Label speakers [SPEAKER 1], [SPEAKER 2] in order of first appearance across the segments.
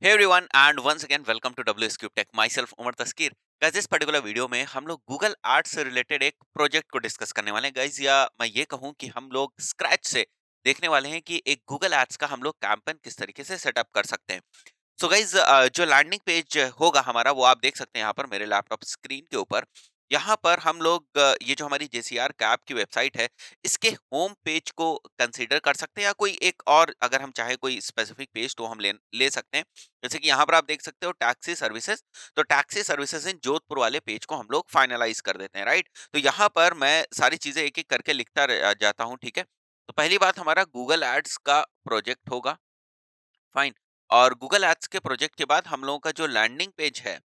[SPEAKER 1] Hey everyone and once again welcome to WSCube Tech. Myself Umar Taskeer. Guys इस particular video में हम लोग Google art से रिलेटेड एक प्रोजेक्ट को डिस्कस करने वाले हैं गाइस, या मैं ये कहूँ कि हम लोग स्क्रैच से देखने वाले हैं कि एक गूगल एड्स का हम लोग कैंपेन किस तरीके से सेटअप कर सकते हैं. सो गाइज जो लैंडिंग पेज होगा हमारा वो आप देख सकते हैं यहाँ पर मेरे लैपटॉप स्क्रीन के ऊपर. यहाँ पर हम लोग ये जो हमारी JCR कैब की वेबसाइट है इसके होम पेज को कंसीडर कर सकते हैं, या कोई एक और अगर हम चाहे कोई स्पेसिफिक पेज तो हम ले सकते हैं. जैसे कि यहाँ पर आप देख सकते हो टैक्सी सर्विसेज. तो टैक्सी सर्विसेज इन जोधपुर वाले पेज को हम लोग फाइनलाइज कर देते हैं, राइट. तो यहाँ पर मैं सारी चीजें एक एक करके लिखता जाता हूँ, ठीक है. तो पहली बात हमारा गूगल एड्स का प्रोजेक्ट होगा. फाइन. और गूगल एड्स के प्रोजेक्ट के बाद हम लोगों का जो लैंडिंग पेज है,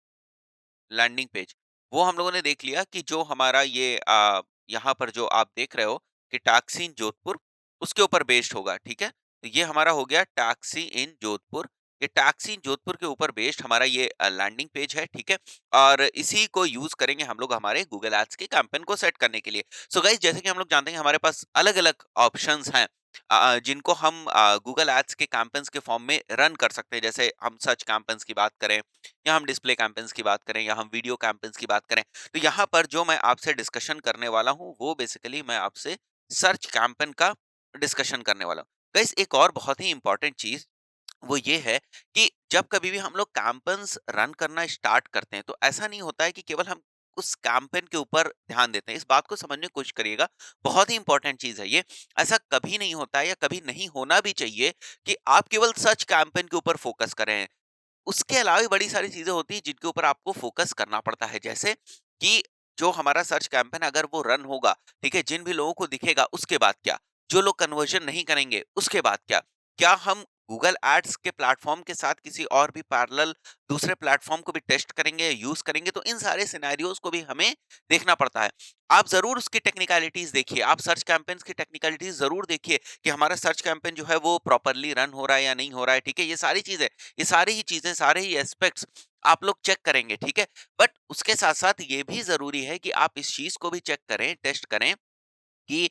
[SPEAKER 1] लैंडिंग पेज, वो हम लोगों ने देख लिया कि जो हमारा ये यहाँ पर जो आप देख रहे हो कि टैक्सी इन जोधपुर, उसके ऊपर बेस्ड होगा, ठीक है. तो ये हमारा हो गया टैक्सी इन जोधपुर. ये टैक्सी इन जोधपुर के ऊपर बेस्ड हमारा ये लैंडिंग पेज है, ठीक है. और इसी को यूज करेंगे हम लोग हमारे गूगल एड्स के कैंपेन को सेट करने के लिए. सो गाइस, जैसे कि हम लोग जानते हैं हमारे पास अलग अलग ऑप्शंस हैं जिनको हम गूगल एड्स के कैंपेन्स के फॉर्म में रन कर सकते हैं. जैसे हम सर्च कैंपेन्स की बात करें, या हम डिस्प्ले कैंपेन्स की बात करें, या हम वीडियो कैंपेन्स की बात करें. तो यहाँ पर जो मैं आपसे डिस्कशन करने वाला हूँ वो बेसिकली मैं आपसे सर्च कैंपेन का डिस्कशन करने वाला हूँ. गाइस, एक और बहुत ही इंपॉर्टेंट चीज वो ये है कि जब कभी भी हम लोग कैंपेन्स रन करना स्टार्ट करते हैं तो ऐसा नहीं होता है कि केवल हम उस कैंपेन के ऊपर ध्यान देते हैं. इस बात को समझने की कोशिश करिएगा, बहुत ही इंपॉर्टेंट चीज है ये. ऐसा कभी नहीं होता है या कभी नहीं होना भी चाहिए कि आप केवल सर्च कैंपेन के ऊपर फोकस करें. उसके अलावा भी बड़ी सारी चीजें होती हैं जिनके ऊपर आपको फोकस करना पड़ता है. जैसे कि जो हमारा सर्च कैंपेन अगर वो रन होगा, ठीक है, जिन भी लोगों को दिखेगा उसके बाद क्या, जो लोग कन्वर्जन नहीं करेंगे उसके बाद क्या, क्या हम गूगल एड्स के प्लेटफॉर्म के साथ किसी और भी पैरेलल दूसरे प्लेटफॉर्म को भी टेस्ट करेंगे, यूज करेंगे. तो इन सारे सिनेरियोज को भी हमें देखना पड़ता है. आप जरूर उसकी टेक्निकलिटीज देखिए, आप सर्च कैंपेन्स की टेक्निकलिटीज जरूर देखिए कि हमारा सर्च कैंपेन जो है वो प्रॉपरली रन हो रहा है या नहीं हो रहा है, ठीक है. ये सारी चीजें, ये सारी ही चीजें, सारे ही एस्पेक्ट्स आप लोग चेक करेंगे, ठीक है. बट उसके साथ साथ ये भी जरूरी है कि आप इस चीज को भी चेक करें, टेस्ट करें कि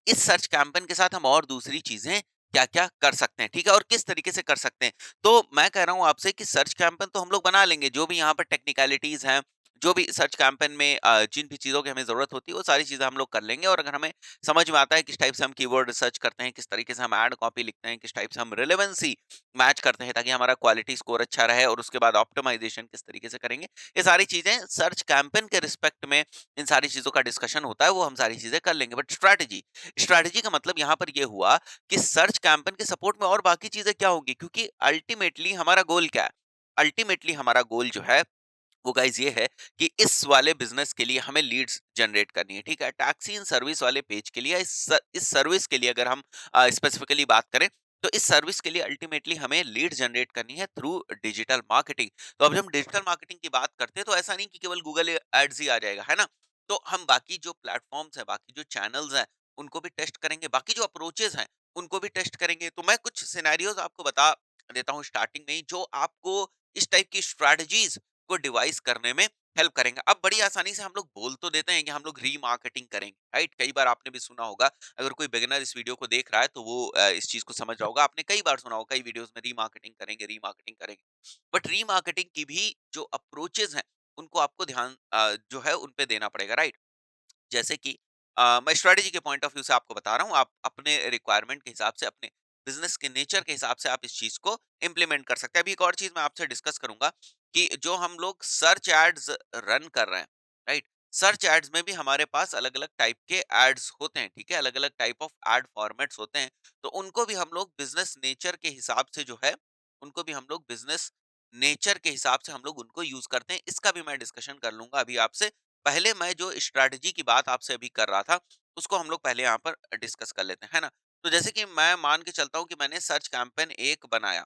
[SPEAKER 1] इस सर्च कैंपेन के साथ हम और दूसरी चीजें क्या-क्या कर सकते हैं, ठीक है, और किस तरीके से कर सकते हैं. तो मैं कह रहा हूँ आपसे कि सर्च कैंपेन तो हम लोग बना लेंगे, जो भी यहाँ पर टेक्निकलिटीज हैं, जो भी सर्च कैंपेन में जिन भी चीजों की हमें जरूरत होती है वो सारी चीजें हम लोग कर लेंगे. और अगर हमें समझ में आता है किस टाइप से हम कीवर्ड रिसर्च करते हैं, किस तरीके से हम एड कॉपी लिखते हैं, किस टाइप से हम रिलेवेंसी मैच करते हैं ताकि हमारा क्वालिटी स्कोर अच्छा रहे, और उसके बाद ऑप्टिमाइजेशन किस तरीके से करेंगे, ये सारी चीजें सर्च कैंपेन के रिस्पेक्ट में इन सारी चीजों का डिस्कशन होता है, वो हम सारी चीजें कर लेंगे. बट स्ट्रैटेजी, स्ट्रैटेजी का मतलब यहाँ पर ये हुआ कि सर्च कैंपेन के सपोर्ट में और बाकी चीजें क्या होंगी, क्योंकि अल्टीमेटली हमारा गोल क्या है. अल्टीमेटली हमारा गोल जो है वो गाइज ये है कि इस वाले बिजनेस के लिए हमें लीड्स जनरेट करनी है, ठीक है. टैक्सी इन सर्विस वाले पेज के लिए, इस सर्विस के लिए अगर हम स्पेसिफिकली बात करें, तो इस सर्विस के लिए अल्टीमेटली हमें लीड जनरेट करनी है थ्रू डिजिटल मार्केटिंग. तो अब जब हम डिजिटल मार्केटिंग की बात करते हैं तो ऐसा नहीं कि केवल गूगल एड्स ही आ जाएगा, है ना. तो हम बाकी जो प्लेटफॉर्म्स हैं, बाकी जो चैनल्स हैं, उनको भी टेस्ट करेंगे, बाकी जो अप्रोचेस हैं उनको भी टेस्ट करेंगे. तो मैं कुछ सिनेरियोज आपको बता देता हूँ स्टार्टिंग में ही, जो आपको इस टाइप की स्ट्रेटजीज को डिवाइस करने में हेल्प करेंगे. अब बड़ी आसानी से हम लोग बोल तो देते हैं कि हम लोग रीमार्केटिंग करेंगे, राइट. कई बार आपने भी सुना होगा, अगर कोई बिगिनर इस वीडियो को देख रहा है तो वो इस चीज को समझ रहा होगा. आपने कई बार सुना होगा कई वीडियोस में, रीमार्केटिंग करेंगे, रीमार्केटिंग करेंगे. बट रीमार्केटिंग की भी जो अप्रोचेस हैं उनको आपको ध्यान जो है उन पे देना पड़ेगा, राइट. जैसे कि मैं स्ट्रेटेजी के पॉइंट ऑफ व्यू से आपको बता रहा हूँ, आप अपने रिक्वायरमेंट के हिसाब से, अपने बिजनेस के नेचर के हिसाब से आप इस चीज को इम्प्लीमेंट कर सकते हैं. अभी एक और चीज मैं आपसे डिस्कस करूंगा कि जो हम लोग सर्च एड्स रन कर रहे हैं, राइट, सर्च एड्स में भी हमारे पास अलग अलग टाइप के एड्स होते हैं, ठीक है, अलग अलग टाइप ऑफ एड फॉर्मेट्स होते हैं. तो उनको भी हम लोग बिजनेस नेचर के हिसाब से जो है, उनको भी हम लोग बिजनेस नेचर के हिसाब से हम लोग उनको यूज करते हैं. इसका भी मैं डिस्कशन कर लूंगा अभी आपसे. पहले मैं जो स्ट्रैटेजी की बात आपसे अभी कर रहा था उसको हम लोग पहले यहाँ पर डिस्कस कर लेते हैं, है ना. तो जैसे कि मैं मान के चलता हूँ कि मैंने सर्च कैंपेन एक बनाया,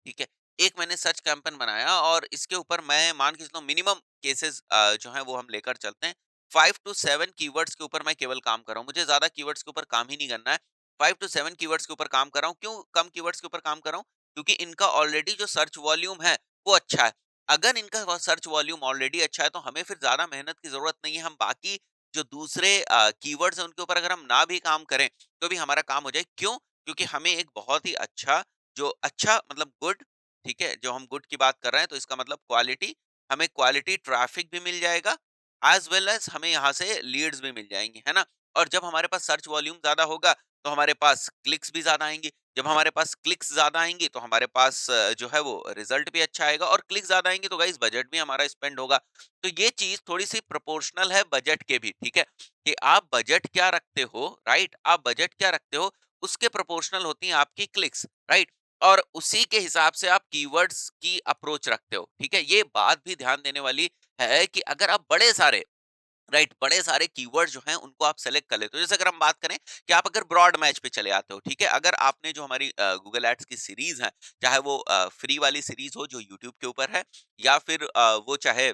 [SPEAKER 1] ठीक है, एक मैंने सर्च कैंपेन बनाया और इसके ऊपर मैं मान के चलता हूँ मिनिमम केसेस जो है वो हम लेकर चलते हैं. 5 to 7 कीवर्ड्स के ऊपर मैं केवल काम कर रहा हूँ, मुझे ज्यादा कीवर्ड्स के ऊपर काम ही नहीं करना है. 5 to 7 कीवर्ड्स के ऊपर काम कर रहा हूँ. क्यों कम कीवर्ड्स के ऊपर काम कर रहा हूँ? क्योंकि इनका ऑलरेडी जो सर्च वॉल्यूम है वो अच्छा है. अगर इनका सर्च वॉल्यूम ऑलरेडी अच्छा है तो हमें फिर ज्यादा मेहनत की जरूरत नहीं है. हम बाकी जो दूसरे कीवर्ड्स हैं उनके ऊपर अगर हम ना भी काम करें तो भी हमारा काम हो जाए. क्यों? क्योंकि हमें एक बहुत ही अच्छा, जो अच्छा मतलब गुड ठीक है? जो हम गुड की बात कर रहे हैं तो इसका मतलब क्वालिटी, हमें क्वालिटी ट्रैफिक भी मिल जाएगा, एज़ वेल एज़ हमें यहाँ से लीड्स भी मिल जाएँगी, है ना? और जब हमारे पास सर्च वॉल्यूम ज़्यादा होगा, तो हमारे पास क्लिक्स भी ज़्यादा आएँगी। जब हमारे पास क्लिक्स ज़्यादा आएँगी, तो हमारे पास जो है वो रिज़ल्ट भी अच्छा आएगा, और क्लिक ज़्यादा आएँगे तो गाइज़ बजट भी हमारा स्पेंड होगा। तो ये चीज़ थोड़ी-सी प्रोपोर्शनल है बजट के भी, ठीक है? कि आप बजट क्या रखते हो, राइट? आप बजट क्या रखते हो, उसके प्रोपोर्शनल होती हैं आपकी क्लिक्स, राइट? और उसी के हिसाब से आप कीवर्ड्स की अप्रोच रखते हो, ठीक है? ये बात भी ध्यान देने वाली है कि अगर आप बड़े सारे, राइट, बड़े सारे कीवर्ड जो हैं उनको आप सेलेक्ट कर लेते हो। जैसे अगर हम बात करें कि आप अगर ब्रॉड मैच पे चले आते हो, ठीक है? अगर आपने जो हमारी गूगल एड्स की सीरीज़ है, चाहे वो फ्री वाली सीरीज़ हो जो यूट्यूब के ऊपर है, या फिर वो चाहे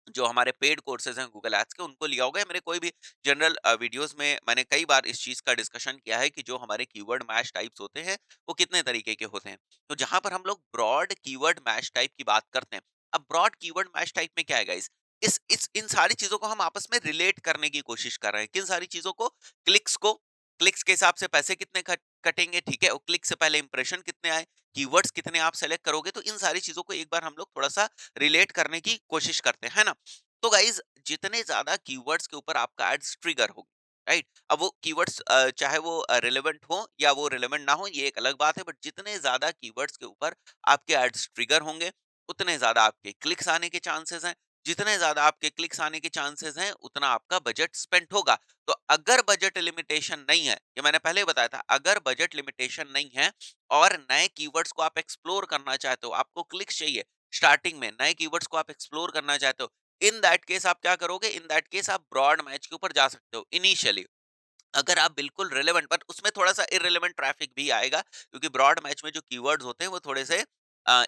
[SPEAKER 1] जो हमारे पेड कोर्सेज़ हैं गूगल एड्स के, उनको लिया होगा, या मेरे कोई भी जनरल वीडियोज़ में मैंने कई बार इस चीज़ का डिस्कशन किया है कि जो हमारे कीवर्ड मैच टाइप्स होते हैं, वो कितने तरीके के होते हैं। तो जहाँ पर हम लोग ब्रॉड कीवर्ड मैच टाइप की बात करते हैं, अब ब्रॉड कीवर्ड मैच टाइप में क्या है गाइस? इस इन सारी चीज़ों को हम आपस में रिलेट करने की कोशिश कर रहे हैं। किन सारी चीज़ों को? को क्लिक्स के हिसाब से पैसे कितने कटेंगे, ठीक है? और क्लिक से पहले इंप्रेशन कितने आए, कीवर्ड्स कितने आप सेलेक्ट करोगे, तो इन सारी चीज़ों को एक बार हम लोग थोड़ा-सा रिलेट करने की कोशिश करते हैं, है ना? तो गाइज जितने ज्यादा कीवर्ड्स के ऊपर आपका एड्स ट्रिगर हो, राइट, अब वो कीवर्ड्स चाहे वो रिलेवेंट हो या वो रिलेवेंट ना हो, ये एक अलग बात है, बट जितने ज्यादा कीवर्ड्स के ऊपर आपके एड्स ट्रिगर होंगे, उतने ज्यादा आपके क्लिक्स आने के चांसेस हैं। जितने ज्यादा आपके क्लिक्स आने के चांसेस हैं, उतना आपका बजट स्पेंड होगा। तो अगर बजट लिमिटेशन नहीं है, ये मैंने पहले ही बताया था, अगर बजट लिमिटेशन नहीं है और नए कीवर्ड्स को आप एक्सप्लोर करना चाहते हो, आपको क्लिक्स चाहिए, स्टार्टिंग में नए कीवर्ड्स को आप एक्सप्लोर करना चाहते हो, इन दैट केस आप क्या करोगे? इन दैट केस आप ब्रॉड मैच के ऊपर जा सकते हो इनिशियली। अगर आप बिल्कुल रिलेवेंट, पर उसमें थोड़ा-सा इर्रेलेवेंट ट्रैफिक भी आएगा, क्योंकि ब्रॉड मैच में जो कीवर्ड्स होते हैं वो थोड़े से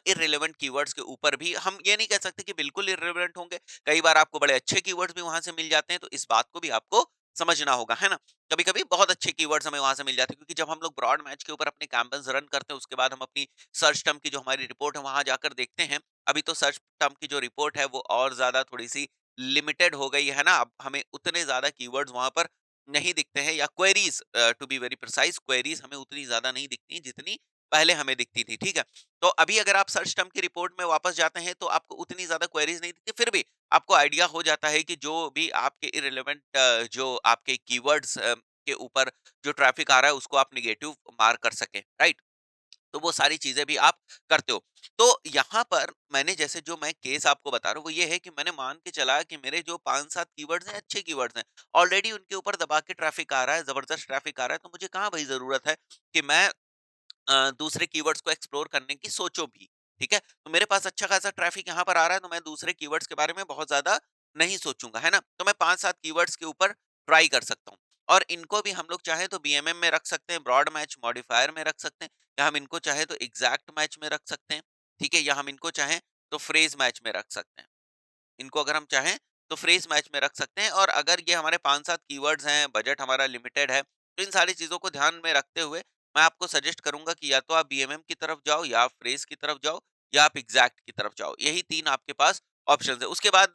[SPEAKER 1] इर्रेलेवेंट कीवर्ड्स के ऊपर भी, हम ये नहीं कह सकते कि बिल्कुल इर्रेलेवेंट होंगे। कई बार आपको बड़े अच्छे कीवर्ड्स भी वहाँ से मिल जाते हैं, तो इस बात को भी आपको समझना होगा, है ना? कभी-कभी बहुत अच्छे कीवर्ड्स हमें वहाँ से मिल जाते हैं, क्योंकि जब हम लोग ब्रॉड मैच के ऊपर अपने कैंपेन्स रन करते हैं, उसके बाद हम अपनी सर्च टर्म की जो हमारी रिपोर्ट है वहाँ जाकर देखते हैं। अभी तो सर्च टर्म की जो रिपोर्ट है वो और ज़्यादा थोड़ी-सी लिमिटेड हो गई है ना? अब हमें उतने ज़्यादा कीवर्ड्स वहाँ पर नहीं दिखते हैं, या queries, to be very precise, queries हमें उतनी ज्यादा नहीं दिखती जितनी पहले हमें दिखती थी, ठीक है? तो अभी अगर आप सर्च टर्म की रिपोर्ट में वापस जाते हैं तो आपको उतनी ज्यादा क्वेरीज नहीं दिखती, फिर भी आपको आइडिया हो जाता है कि जो भी आपके इरेलेवेंट जो आपके कीवर्ड्स के ऊपर जो ट्रैफिक आ रहा है उसको आप निगेटिव मार्क कर सके, राइट? तो वो सारी चीजें भी आप करते हो। तो यहाँ पर मैंने जैसे जो मैं केस आपको बता रहा हूँ वो ये है कि मैंने मान के चला कि मेरे जो 5-7 कीवर्ड्स हैं, अच्छे कीवर्ड्स हैं, ऑलरेडी उनके ऊपर दबा के ट्रैफिक आ रहा है, जबरदस्त ट्रैफिक आ रहा है, तो मुझे कहाँ भाई जरूरत है कि मैं दूसरे कीवर्ड्स को एक्सप्लोर करने की सोचो भी, ठीक है? तो मेरे पास अच्छा खासा ट्रैफिक यहाँ पर आ रहा है, तो मैं दूसरे कीवर्ड्स के बारे में बहुत ज़्यादा नहीं सोचूँगा, है ना? तो मैं 5-7 कीवर्ड्स के ऊपर ट्राई कर सकता हूँ, और इनको भी हम लोग चाहें तो बीएमएम में रख सकते हैं, ब्रॉड मैच मॉडिफायर में रख सकते हैं, या हम इनको चाहें तो एग्जैक्ट मैच में रख सकते हैं, ठीक है? या हम इनको चाहें तो फ्रेज मैच में रख सकते हैं। इनको अगर हम चाहें तो फ्रेज मैच में रख सकते हैं, और अगर ये हमारे 5-7 कीवर्ड्स हैं, बजट हमारा लिमिटेड है, तो इन सारी चीज़ों को ध्यान में रखते हुए मैं आपको सजेस्ट करूँगा कि या तो आप बीएमएम की तरफ जाओ, या आप फ्रेज की तरफ जाओ, या आप एग्जैक्ट की तरफ जाओ। यही 3 आपके पास ऑप्शंस है। उसके बाद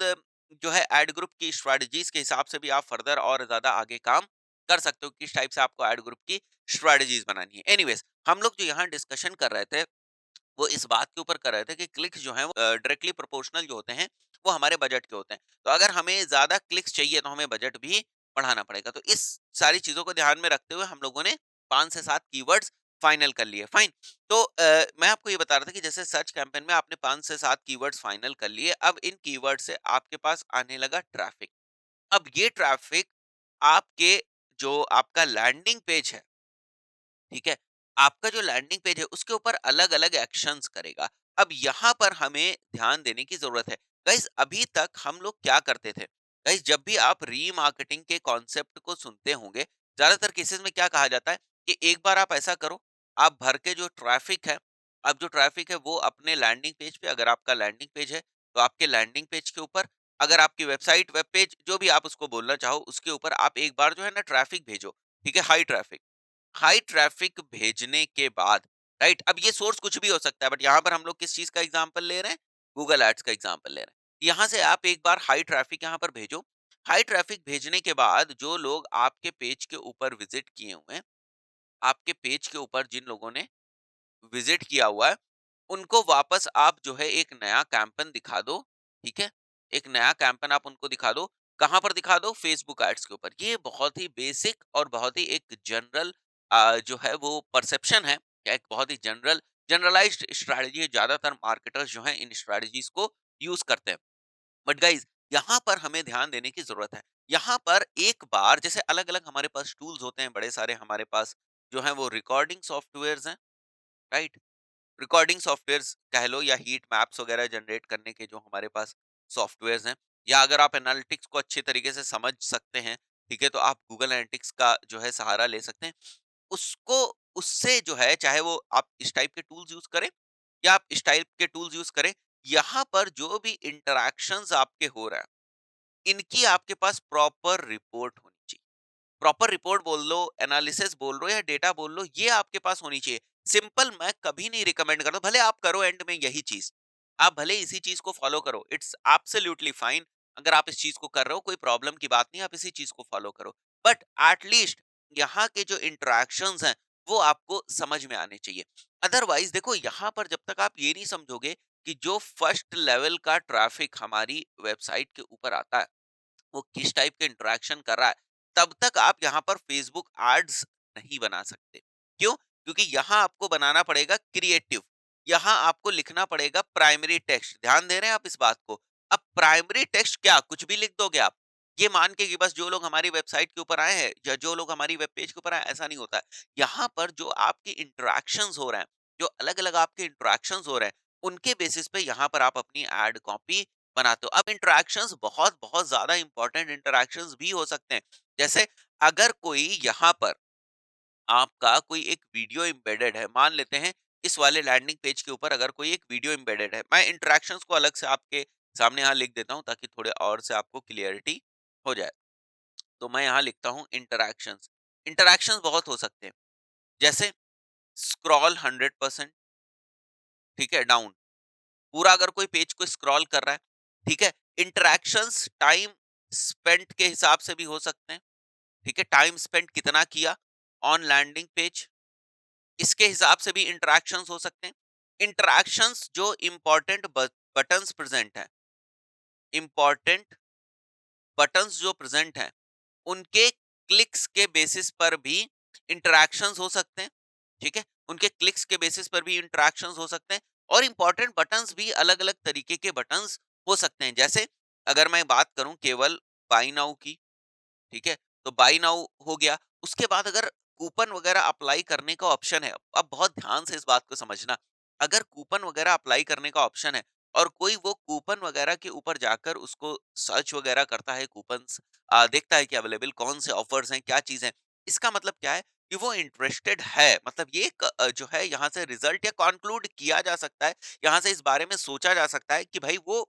[SPEAKER 1] जो है एड ग्रुप की स्ट्रैटेजीज़ के हिसाब से भी आप फर्दर और ज़्यादा आगे काम कर सकते हो, किस टाइप से आपको एड ग्रुप की स्ट्रैटेजीज़ बनानी है। एनीवेज़, हम लोग जो यहाँ डिस्कशन कर रहे थे वो इस बात के ऊपर कर रहे थे कि क्लिक्स जो हैं वो डायरेक्टली प्रोपोर्शनल जो होते हैं वो हमारे बजट के होते हैं। तो अगर हमें ज़्यादा क्लिक्स चाहिए तो हमें बजट भी बढ़ाना पड़ेगा। तो इस सारी चीज़ों को ध्यान में रखते हुए हम लोगों ने 5 से 7 कीवर्ड्स फाइनल कर लिए, फाइन। तो मैं आपको ये बता रहा था कि जैसे सर्च कैंपेन में आपने 5 से 7 कीवर्ड्स फाइनल कर लिए, अब इन कीवर्ड से आपके पास आने लगा ट्रैफिक। अब ये ट्रैफिक आपके जो आपका लैंडिंग पेज है, ठीक है? आपका जो लैंडिंग पेज है उसके ऊपर अलग-अलग एक्शंस करेगा। अब यहाँ पर हमें ध्यान देने की ज़रूरत है। गाइज़ अभी तक हम लोग क्या करते थे? गाइज़ जब भी आप रीमार्केटिंग के कॉन्सेप्ट को सुनते होंगे, ज़्यादातर केसेज़ में क्या कहा जाता है कि एक बार आप ऐसा करो, आप भर के जो ट्रैफ़िक है, अब जो ट्रैफ़िक है वो अपने लैंडिंग पेज पे, अगर आपका लैंडिंग पेज है, तो आपके लैंडिंग पेज के ऊपर, अगर आपकी वेबसाइट, वेब पेज जो भी आप उसको बोलना चाहो, उसके ऊपर आप एक बार जो है ना ट्रैफ़िक भेजो, ठीक है? High traffic. हाई ट्रैफिक भेजने के बाद, राइट, अब ये सोर्स कुछ भी हो सकता है, बट यहाँ पर हम लोग किस चीज का एग्जांपल ले रहे हैं? गूगल एड्स का एग्जांपल ले रहे हैं। यहाँ से आप एक बार हाई ट्रैफिक यहाँ पर भेजो। हाई ट्रैफिक भेजने के बाद जो लोग आपके पेज के ऊपर विजिट किए हुए हैं, आपके पेज के ऊपर जिन लोगों ने विजिट किया हुआ है, उनको वापस आप जो है एक नया कैंपेन दिखा दो, ठीक है? एक नया कैंपेन आप उनको दिखा दो, कहाँ पर दिखा दो? फेसबुक एड्स के ऊपर। ये बहुत ही बेसिक और बहुत ही एक जनरल जो है वो परसेप्शन है, या एक बहुत ही जनरलाइज्ड स्ट्रैटेजी है, ज़्यादातर मार्केटर्स जो हैं इन स्ट्रैटेजीज़ को यूज़ करते हैं। बट गाइज़, यहाँ पर हमें ध्यान देने की ज़रूरत है। यहाँ पर एक बार जैसे अलग-अलग हमारे पास टूल्स होते हैं, बड़े सारे हमारे पास जो हैं वो रिकॉर्डिंग सॉफ्टवेयर्स हैं, राइट? रिकॉर्डिंग सॉफ्टवेयर्स कह लो, या हीट मैप्स वगैरह जनरेट करने के जो हमारे पास सॉफ्टवेयर्स हैं, या अगर आप एनालिटिक्स को अच्छे तरीके से समझ सकते हैं, ठीक है, तो आप गूगल एनालिटिक्स का जो है सहारा ले सकते हैं। उसको उससे जो है, चाहे वो आप इस टाइप के टूल्स यूज करें या आप इस टाइप के टूल्स यूज करें, यहाँ पर जो भी इंटरैक्शंस आपके हो रहा है, इनकी आपके पास प्रॉपर रिपोर्ट होनी चाहिए। प्रॉपर रिपोर्ट बोल लो, एनालिसिस बोल लो, या डेटा बोल लो, ये आपके पास होनी चाहिए। सिंपल मैं कभी नहीं रिकमेंड करता, भले आप करो एंड में यही चीज, आप भले इसी चीज को फॉलो करो, इट्स एब्सोल्युटली फाइन। अगर आप इस चीज को कर रहे हो, कोई प्रॉब्लम की बात नहीं, आप इसी चीज को फॉलो करो। बट एटलीस्ट यहाँ के जो इंटरेक्शंस हैं वो आपको समझ में आने चाहिए। अदरवाइज देखो, यहाँ पर जब तक आप ये नहीं समझोगे कि जो फर्स्ट लेवल का ट्रैफिक हमारी वेबसाइट के ऊपर आता है वो किस टाइप के इंटरेक्शन कर रहा है, तब तक आप यहाँ पर फेसबुक एड्स नहीं बना सकते। क्यों? क्योंकि यहाँ आपको बनाना पड़ेगा क्रिएटिव, यहाँ आपको लिखना पड़ेगा प्राइमरी टेक्स्ट। ध्यान दे रहे हैं आप इस बात को? अब प्राइमरी टेक्स्ट क्या कुछ भी लिख दोगे आप? ये मान के कि बस जो लोग हमारी वेबसाइट के ऊपर आए हैं या जो लोग हमारी वेब पेज के ऊपर आए, ऐसा नहीं होता है। यहाँ पर जो आपके इंटरेक्शंस हो रहे हैं, जो अलग अलग आपके इंटरेक्शंस हो रहे हैं, उनके बेसिस पे यहाँ पर आप अपनी एड कॉपी बनाते हो। अब इंटरैक्शंस बहुत बहुत ज्यादा इंपॉर्टेंट इंटरैक्शंस भी हो सकते हैं। जैसे अगर कोई यहाँ पर आपका कोई एक वीडियो एम्बेडेड है, मान लेते हैं इस वाले लैंडिंग पेज के ऊपर अगर कोई एक वीडियो एम्बेडेड है, मैं इंटरैक्शंस को अलग से आपके सामने यहाँ लिख देता हूँ ताकि थोड़े और से आपको क्लियरिटी हो जाए। तो मैं यहाँ लिखता हूँ इंटरैक्शंस। इंटरैक्शंस बहुत हो सकते हैं, जैसे स्क्रॉल 100%, ठीक है, डाउन। पूरा अगर कोई पेज को स्क्रॉल कर रहा है, ठीक है, इंटरैक्शंस टाइम स्पेंट के हिसाब से भी हो सकते हैं, ठीक है, टाइम स्पेंट कितना किया ऑन लैंडिंग पेज, इसके हिसाब से भी इंटरैक्शंस हो सकते हैं। इंटरैक्शंस जो इंपॉर्टेंट बटन्स प्रेजेंट है, इंपॉर्टेंट बटन्स जो प्रेजेंट हैं, उनके क्लिक्स के बेसिस पर भी इंटरैक्शंस हो सकते हैं, ठीक है, उनके क्लिक्स के बेसिस पर भी इंटरैक्शंस हो सकते हैं। और इंपॉर्टेंट बटन्स भी अलग अलग तरीके के बटन्स हो सकते हैं। जैसे अगर मैं बात करूं केवल बाई नाउ की, ठीक है, तो बाई नाउ हो गया। उसके बाद अगर कूपन वगैरह अप्लाई करने का ऑप्शन है, अब बहुत ध्यान से इस बात को समझना, अगर कूपन वगैरह अप्लाई करने का ऑप्शन है और कोई वो कूपन वगैरह के ऊपर जाकर उसको सर्च वगैरह करता है, कूपन्स देखता है कि अवेलेबल कौन से ऑफर्स हैं, क्या चीज है, इसका मतलब क्या है कि वो इंटरेस्टेड है। मतलब ये जो है यहाँ से रिजल्ट या कंक्लूड किया जा सकता है, यहाँ से इस बारे में सोचा जा सकता है कि भाई वो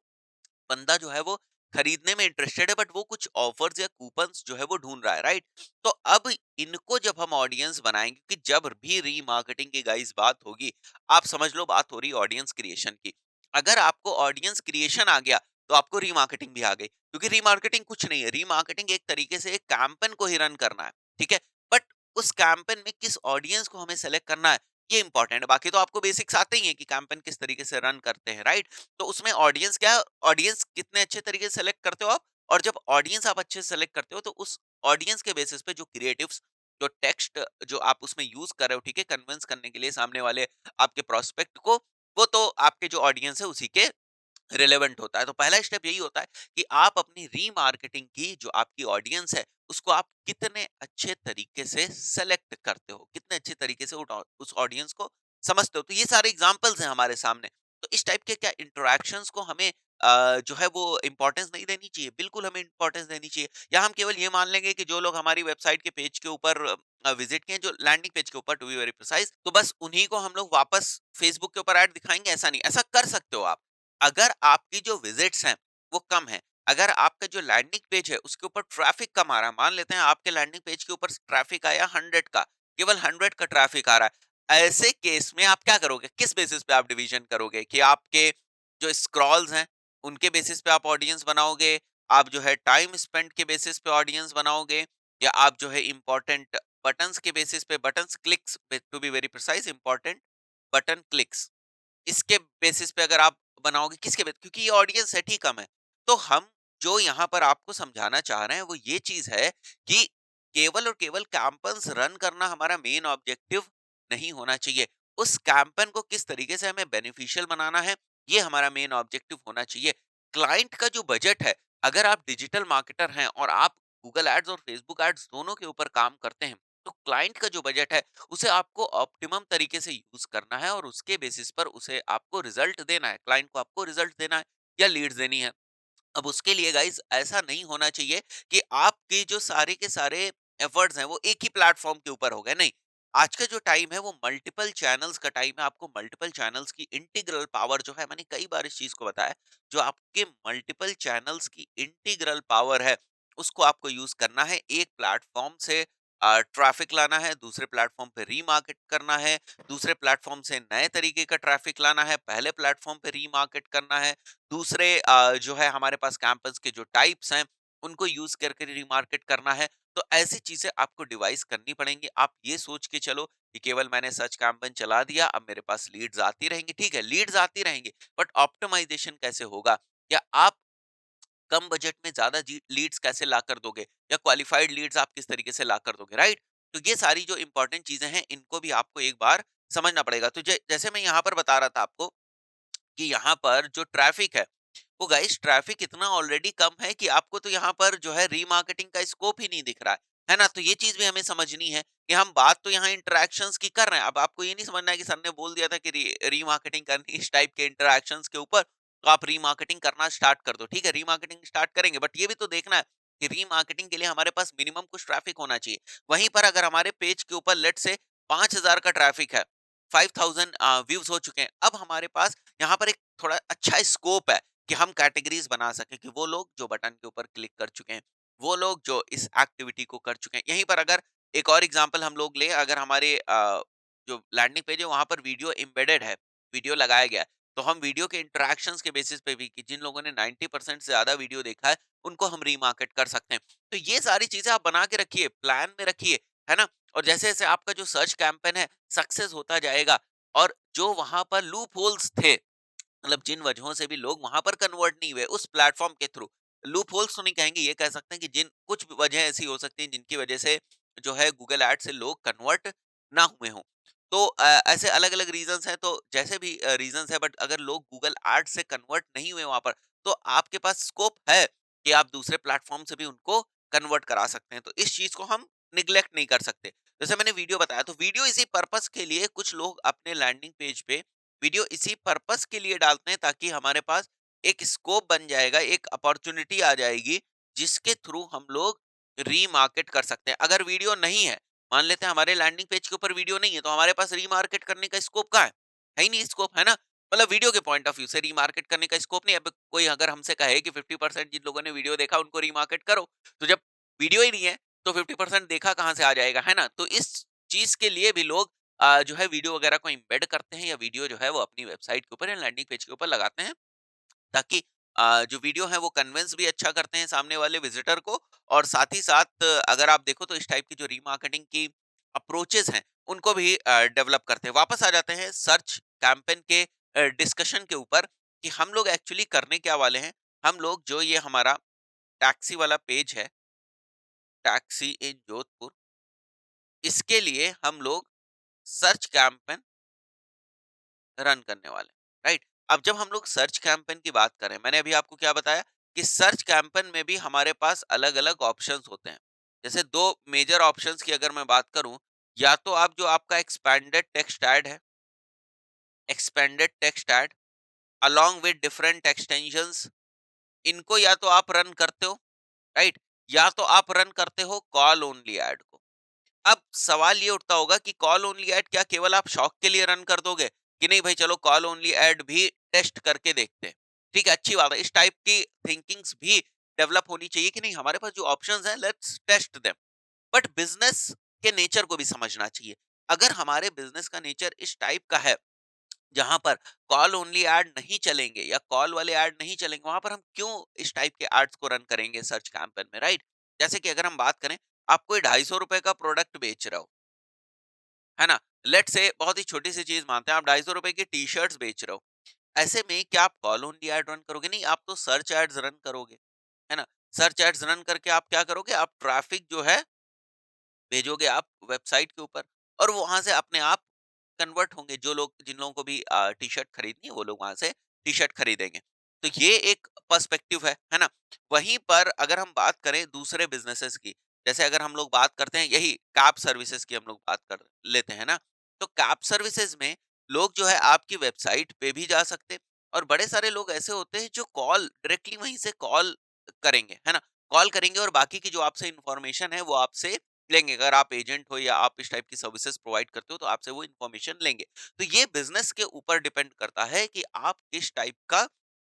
[SPEAKER 1] बंदा जो है वो खरीदने में इंटरेस्टेड है, बट वो कुछ ऑफर्स या कूपन्स जो है वो ढूंढ रहा है, राइट? तो अब इनको जब हम ऑडियंस बनाएंगे, कि जब भी रीमार्केटिंग की गाइस बात होगी, आप समझ लो बात हो रही है ऑडियंस क्रिएशन की। अगर आपको ऑडियंस क्रिएशन आ गया तो आपको रीमार्केटिंग भी आ गई, क्योंकि रीमार्केटिंग कुछ नहीं है, रीमार्केटिंग एक तरीके से एक कैंपेन को ही रन करना है, ठीक है। बट उस कैंपेन में किस ऑडियंस को हमें सेलेक्ट करना है, ये इंपॉर्टेंट है। बाकी तो आपको बेसिक्स आते ही है कि कैंपेन किस तरीके से रन करते हैं, राइट? तो उसमें ऑडियंस क्या है, ऑडियंस कितने अच्छे तरीके से सेलेक्ट करते हो आप, और जब ऑडियंस आप अच्छे से सेलेक्ट करते हो तो उस ऑडियंस के बेसिस पे जो क्रिएटिव्स, जो टेक्स्ट जो आप उसमें यूज कर रहे हो, ठीक है, कन्विंस करने के लिए सामने वाले आपके प्रोस्पेक्ट को, वो तो आपके जो ऑडियंस है उसी के रिलेवेंट होता है। तो पहला स्टेप यही होता है कि आप अपनी रीमार्केटिंग की जो आपकी ऑडियंस है उसको आप कितने अच्छे तरीके से सेलेक्ट करते हो, कितने अच्छे तरीके से उस ऑडियंस को समझते हो। तो ये सारे एग्जांपल्स हैं हमारे सामने। तो इस टाइप के क्या इंटरेक्शंस को हमें जो है वो इंपॉर्टेंस नहीं देनी चाहिए, बिल्कुल हमें इंपॉर्टेंस देनी चाहिए। या हम केवल ये मान लेंगे कि जो लोग हमारी वेबसाइट के पेज के ऊपर विजिट किए, जो लैंडिंग पेज के ऊपर टू बी वेरी प्रिसाइज, तो बस उन्हीं को हम लोग वापस फेसबुक के ऊपर ऐड दिखाएंगे, ऐसा नहीं। ऐसा कर सकते हो आप अगर आपकी जो विजिट्स हैं वो कम है, अगर आपका जो लैंडिंग पेज है उसके ऊपर ट्रैफिक कम आ रहा है, मान लेते हैं आपके लैंडिंग पेज के ऊपर ट्रैफिक आया 100 का, केवल 100 का ट्रैफिक आ रहा है, ऐसे केस में आप क्या करोगे, किस बेसिस पे आप डिवीजन करोगे? कि आपके जो स्क्रॉल्स हैं उनके बेसिस पे आप ऑडियंस बनाओगे, आप जो है टाइम स्पेंड के बेसिस पे ऑडियंस बनाओगे, या आप जो है इंपॉर्टेंट बटन्स के बेसिस पे, buttons clicks to be very precise, important button clicks, इसके बेसिस पे अगर आप बनाओगे किसके बेस, क्योंकि ये ऑडियंस सेट ही कम है। तो हम जो यहाँ पर आपको समझाना चाह रहे हैं वो ये चीज है कि केवल और केवल कैंपेन्स रन करना हमारा मेन ऑब्जेक्टिव नहीं होना चाहिए। उस कैंपेन को किस तरीके से हमें बेनिफिशियल बनाना है, ये हमारा मेन ऑब्जेक्टिव होना चाहिए। क्लाइंट का जो बजट है, अगर आप डिजिटल मार्केटर हैं और आप गूगल एड्स और फेसबुक एड्स दोनों के ऊपर काम करते हैं, तो क्लाइंट का जो बजट है उसे आपको ऑप्टिमम तरीके से यूज करना है और उसके बेसिस पर उसे आपको रिजल्ट देना है। क्लाइंट को आपको रिजल्ट देना है या लीड्स देनी है। अब उसके लिए गाइस ऐसा नहीं होना चाहिए कि आपके जो सारे के सारे एफर्ट्स हैं वो एक ही प्लेटफॉर्म के ऊपर हो गए। नहीं, आज का जो टाइम है वो मल्टीपल चैनल्स का टाइम है। आपको मल्टीपल चैनल्स की इंटीग्रल पावर जो है, मैंने कई बार इस चीज को बताया, जो आपके मल्टीपल चैनल्स की इंटीग्रल पावर है उसको आपको यूज करना है। एक प्लेटफॉर्म से ट्रैफिक लाना है, दूसरे प्लेटफॉर्म पे रीमार्केट करना है, दूसरे प्लेटफॉर्म से नए तरीके का ट्रैफिक लाना है, पहले प्लेटफॉर्म पे रीमार्केट करना है, दूसरे जो है हमारे पास कैंपस के जो टाइप्स हैं उनको यूज करके रीमार्केट करना है। तो ऐसी चीजें आपको डिवाइस करनी पड़ेंगी। आप ये सोच के चलो कि केवल मैंने सर्च कैंपेन चला दिया, अब मेरे पास लीड्स आती रहेंगी। ठीक है, लीड्स आती रहेंगी, बट ऑप्टिमाइजेशन कैसे होगा, या आप कम बजट में ज्यादा लीड्स कैसे ला कर दोगे, या क्वालिफाइड लीड्स आप किस तरीके से ला कर दोगे, राइट। तो ये सारी जो इंपॉर्टेंट चीजें हैं इनको भी आपको एक बार समझना पड़ेगा। तो जैसे मैं यहाँ पर बता रहा था आपको कि यहाँ पर जो ट्रैफिक है, वो गाइस ट्रैफिक इतना ऑलरेडी कम है कि आपको तो यहाँ पर जो है रीमार्केटिंग का स्कोप ही नहीं दिख रहा है ना। तो ये चीज भी हमें समझनी है कि हम बात तो यहाँ इंटरेक्शंस की कर रहे हैं। अब आपको ये नहीं समझना है कि सर ने बोल दिया था कि रीमार्केटिंग करनी है इस टाइप के इंटरेक्शंस के ऊपर, तो आप रीमार्केटिंग करना स्टार्ट कर दो। ठीक है, रीमार्केटिंग स्टार्ट करेंगे, बट ये भी तो देखना है कि रीमार्केटिंग के लिए हमारे पास मिनिमम कुछ ट्रैफिक होना चाहिए। वहीं पर अगर हमारे पेज के ऊपर लेट से 5,000 का ट्रैफिक है, 5,000 व्यूज हो चुके हैं, अब हमारे पास यहाँ पर एक थोड़ा अच्छा स्कोप है कि हम कैटेगरीज बना सकें कि वो लोग जो बटन के ऊपर क्लिक कर चुके हैं, वो लोग जो इस एक्टिविटी को कर चुके हैं। यहीं पर अगर एक और एग्जांपल हम लोग लें, अगर हमारे जो लैंडिंग पेज है वहां पर वीडियो एम्बेडेड है, वीडियो लगाया गया है, तो हम वीडियो के इंटरेक्शंस के बेसिस पे भी कि जिन लोगों ने 90% से ज्यादा वीडियो देखा है उनको हम रीमार्केट कर सकते हैं। तो ये सारी चीजें आप बना के रखिए, प्लान में रखिए, है ना। और जैसे जैसे आपका जो सर्च कैंपेन है सक्सेस होता जाएगा, और जो वहां पर लूप होल्स थे, मतलब जिन वजहों से भी लोग वहां पर कन्वर्ट नहीं हुए उस प्लेटफॉर्म के थ्रू, लूप होल्स तो नहीं कहेंगे, ये कह सकते हैं कि जिन कुछ वजह ऐसी हो सकती है जिनकी वजह से जो है गूगल एड से लोग कन्वर्ट ना हुए हों। तो ऐसे अलग अलग रीजंस हैं, तो जैसे भी रीजंस है, बट अगर लोग गूगल एड से कन्वर्ट नहीं हुए वहां पर, तो आपके पास स्कोप है कि आप दूसरे प्लेटफॉर्म से भी उनको कन्वर्ट करा सकते हैं। तो इस चीज को हम निग्लेक्ट नहीं कर सकते। जैसे मैंने वीडियो बताया, तो वीडियो इसी पर्पस के लिए कुछ लोग अपने लैंडिंग पेज पे वीडियो इसी पर्पस के लिए डालते हैं ताकि हमारे पास एक स्कोप बन जाएगा, एक अपॉर्चुनिटी आ जाएगी जिसके थ्रू हम लोग रीमार्केट कर सकते हैं। अगर वीडियो नहीं है, मान लेते हैं हमारे लैंडिंग पेज के ऊपर वीडियो नहीं है, तो हमारे पास रीमार्केट करने का स्कोप कहाँ है ही नहीं स्कोप, है ना। मतलब वीडियो के पॉइंट ऑफ व्यू से रीमार्केट करने का स्कोप नहीं है। अब कोई अगर हमसे कहे कि 50% जिन लोगों ने वीडियो देखा उनको रीमार्केट करो, तो जब वीडियो ही नहीं है तो 50% देखा कहाँ से आ जाएगा, है ना। तो इस चीज के लिए भी लोग जो है वीडियो वगैरह को एम्बेड करते हैं, या वीडियो जो है वो अपनी वेबसाइट के ऊपर या लैंडिंग पेज के ऊपर लगाते हैं, ताकि जो वीडियो है वो कन्विंस भी अच्छा करते हैं सामने वाले विजिटर को। और साथ ही साथ अगर आप देखो तो इस टाइप की जो रीमार्केटिंग की अप्रोचेस हैं उनको भी डेवलप करते हैं। वापस आ जाते हैं सर्च कैंपेन के डिस्कशन के ऊपर कि हम लोग एक्चुअली करने क्या वाले हैं। हम लोग जो ये हमारा टैक्सी वाला पेज है, टैक्सी इन जोधपुर, इसके लिए हम लोग सर्च कैंपेन रन करने वाले हैं, राइट। अब जब हम लोग सर्च कैंपेन की बात करें, मैंने अभी आपको क्या बताया कि सर्च कैंपेन में भी हमारे पास अलग अलग ऑप्शंस होते हैं। जैसे दो मेजर ऑप्शंस की अगर मैं बात करूं, या तो आप जो आपका एक्सपैंडेड टेक्स्ट ऐड है, expanded text add along with different extensions, इनको या तो आप रन करते हो, राइट, या तो आप रन करते हो कॉल ओनली ऐड को। अब सवाल ये उठता होगा कि कॉल ओनली ऐड क्या केवल आप शौक के लिए रन कर दोगे, कि नहीं भाई चलो कॉल ओनली ऐड भी टेस्ट करके देखते हैं। ठीक है, अच्छी बात है, इस टाइप की थिंकिंग्स भी डेवलप होनी चाहिए कि नहीं हमारे पास जो ऑप्शंस हैं let's test them. But business के नेचर को भी समझना चाहिए। अगर हमारे बिजनेस का नेचर इस टाइप का है जहां पर कॉल ओनली ऐड नहीं चलेंगे या कॉल वाले ऐड नहीं चलेंगे, वहां पर हम क्यों इस टाइप के एड्स को रन करेंगे सर्च कैंपेन में, राइट। जैसे कि अगर हम बात करें, आप कोई ₹250 का प्रोडक्ट बेच रहे हो, है ना? लेट्स से बहुत ही छोटी सी चीज मानते हैं, आप ₹250 की टी शर्ट्स बेच रहे हो। ऐसे में क्या आप कॉल ओनली एड रन करोगे? नहीं, आप तो सर्च एड्स रन करोगे, है ना? सर्च एड्स रन करके आप क्या करोगे? आप ट्रैफिक जो है भेजोगे आप वेबसाइट के ऊपर, और वो वहां से अपने आप कन्वर्ट होंगे। जो लोग, जिन लोगों को भी टी शर्ट खरीदनी है, वो लोग वहां से टी शर्ट खरीदेंगे। तो ये एक पर्सपेक्टिव है ना? वहीं पर अगर हम बात करें दूसरे बिजनेसेस की, जैसे अगर हम लोग बात करते हैं यही कैब सर्विसेज की, हम लोग बात कर लेते हैं ना, तो कैब सर्विसेज में लोग जो है आपकी वेबसाइट पे भी जा सकते हैं, और बड़े सारे लोग ऐसे होते हैं जो कॉल डायरेक्टली वहीं से कॉल करेंगे, है ना? कॉल करेंगे और बाकी की जो आपसे इंफॉर्मेशन है वो आपसे लेंगे। अगर आप एजेंट हो या आप इस टाइप की सर्विसेज प्रोवाइड करते हो, तो आपसे वो इन्फॉर्मेशन लेंगे। तो ये बिजनेस के ऊपर डिपेंड करता है कि आप किस टाइप का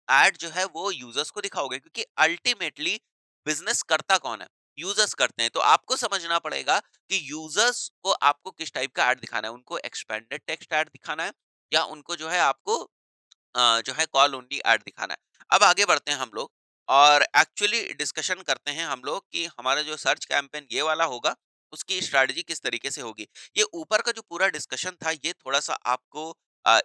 [SPEAKER 1] एड जो है वो यूजर्स को दिखाओगे, क्योंकि अल्टीमेटली बिजनेस करता कौन है? यूजर्स करते हैं। तो आपको समझना पड़ेगा कि यूजर्स को आपको किस टाइप का एड दिखाना है। उनको एक्सपेंडेड टेक्स्ट एड दिखाना है, या उनको जो है आपको जो है कॉल ओनली ऐड दिखाना है। अब आगे बढ़ते हैं हम लोग, और एक्चुअली डिस्कशन करते हैं हम लोग कि हमारा जो सर्च कैंपेन ये वाला होगा, उसकी स्ट्रैटेजी किस तरीके से होगी। ये ऊपर का जो पूरा डिस्कशन था, ये थोड़ा-सा आपको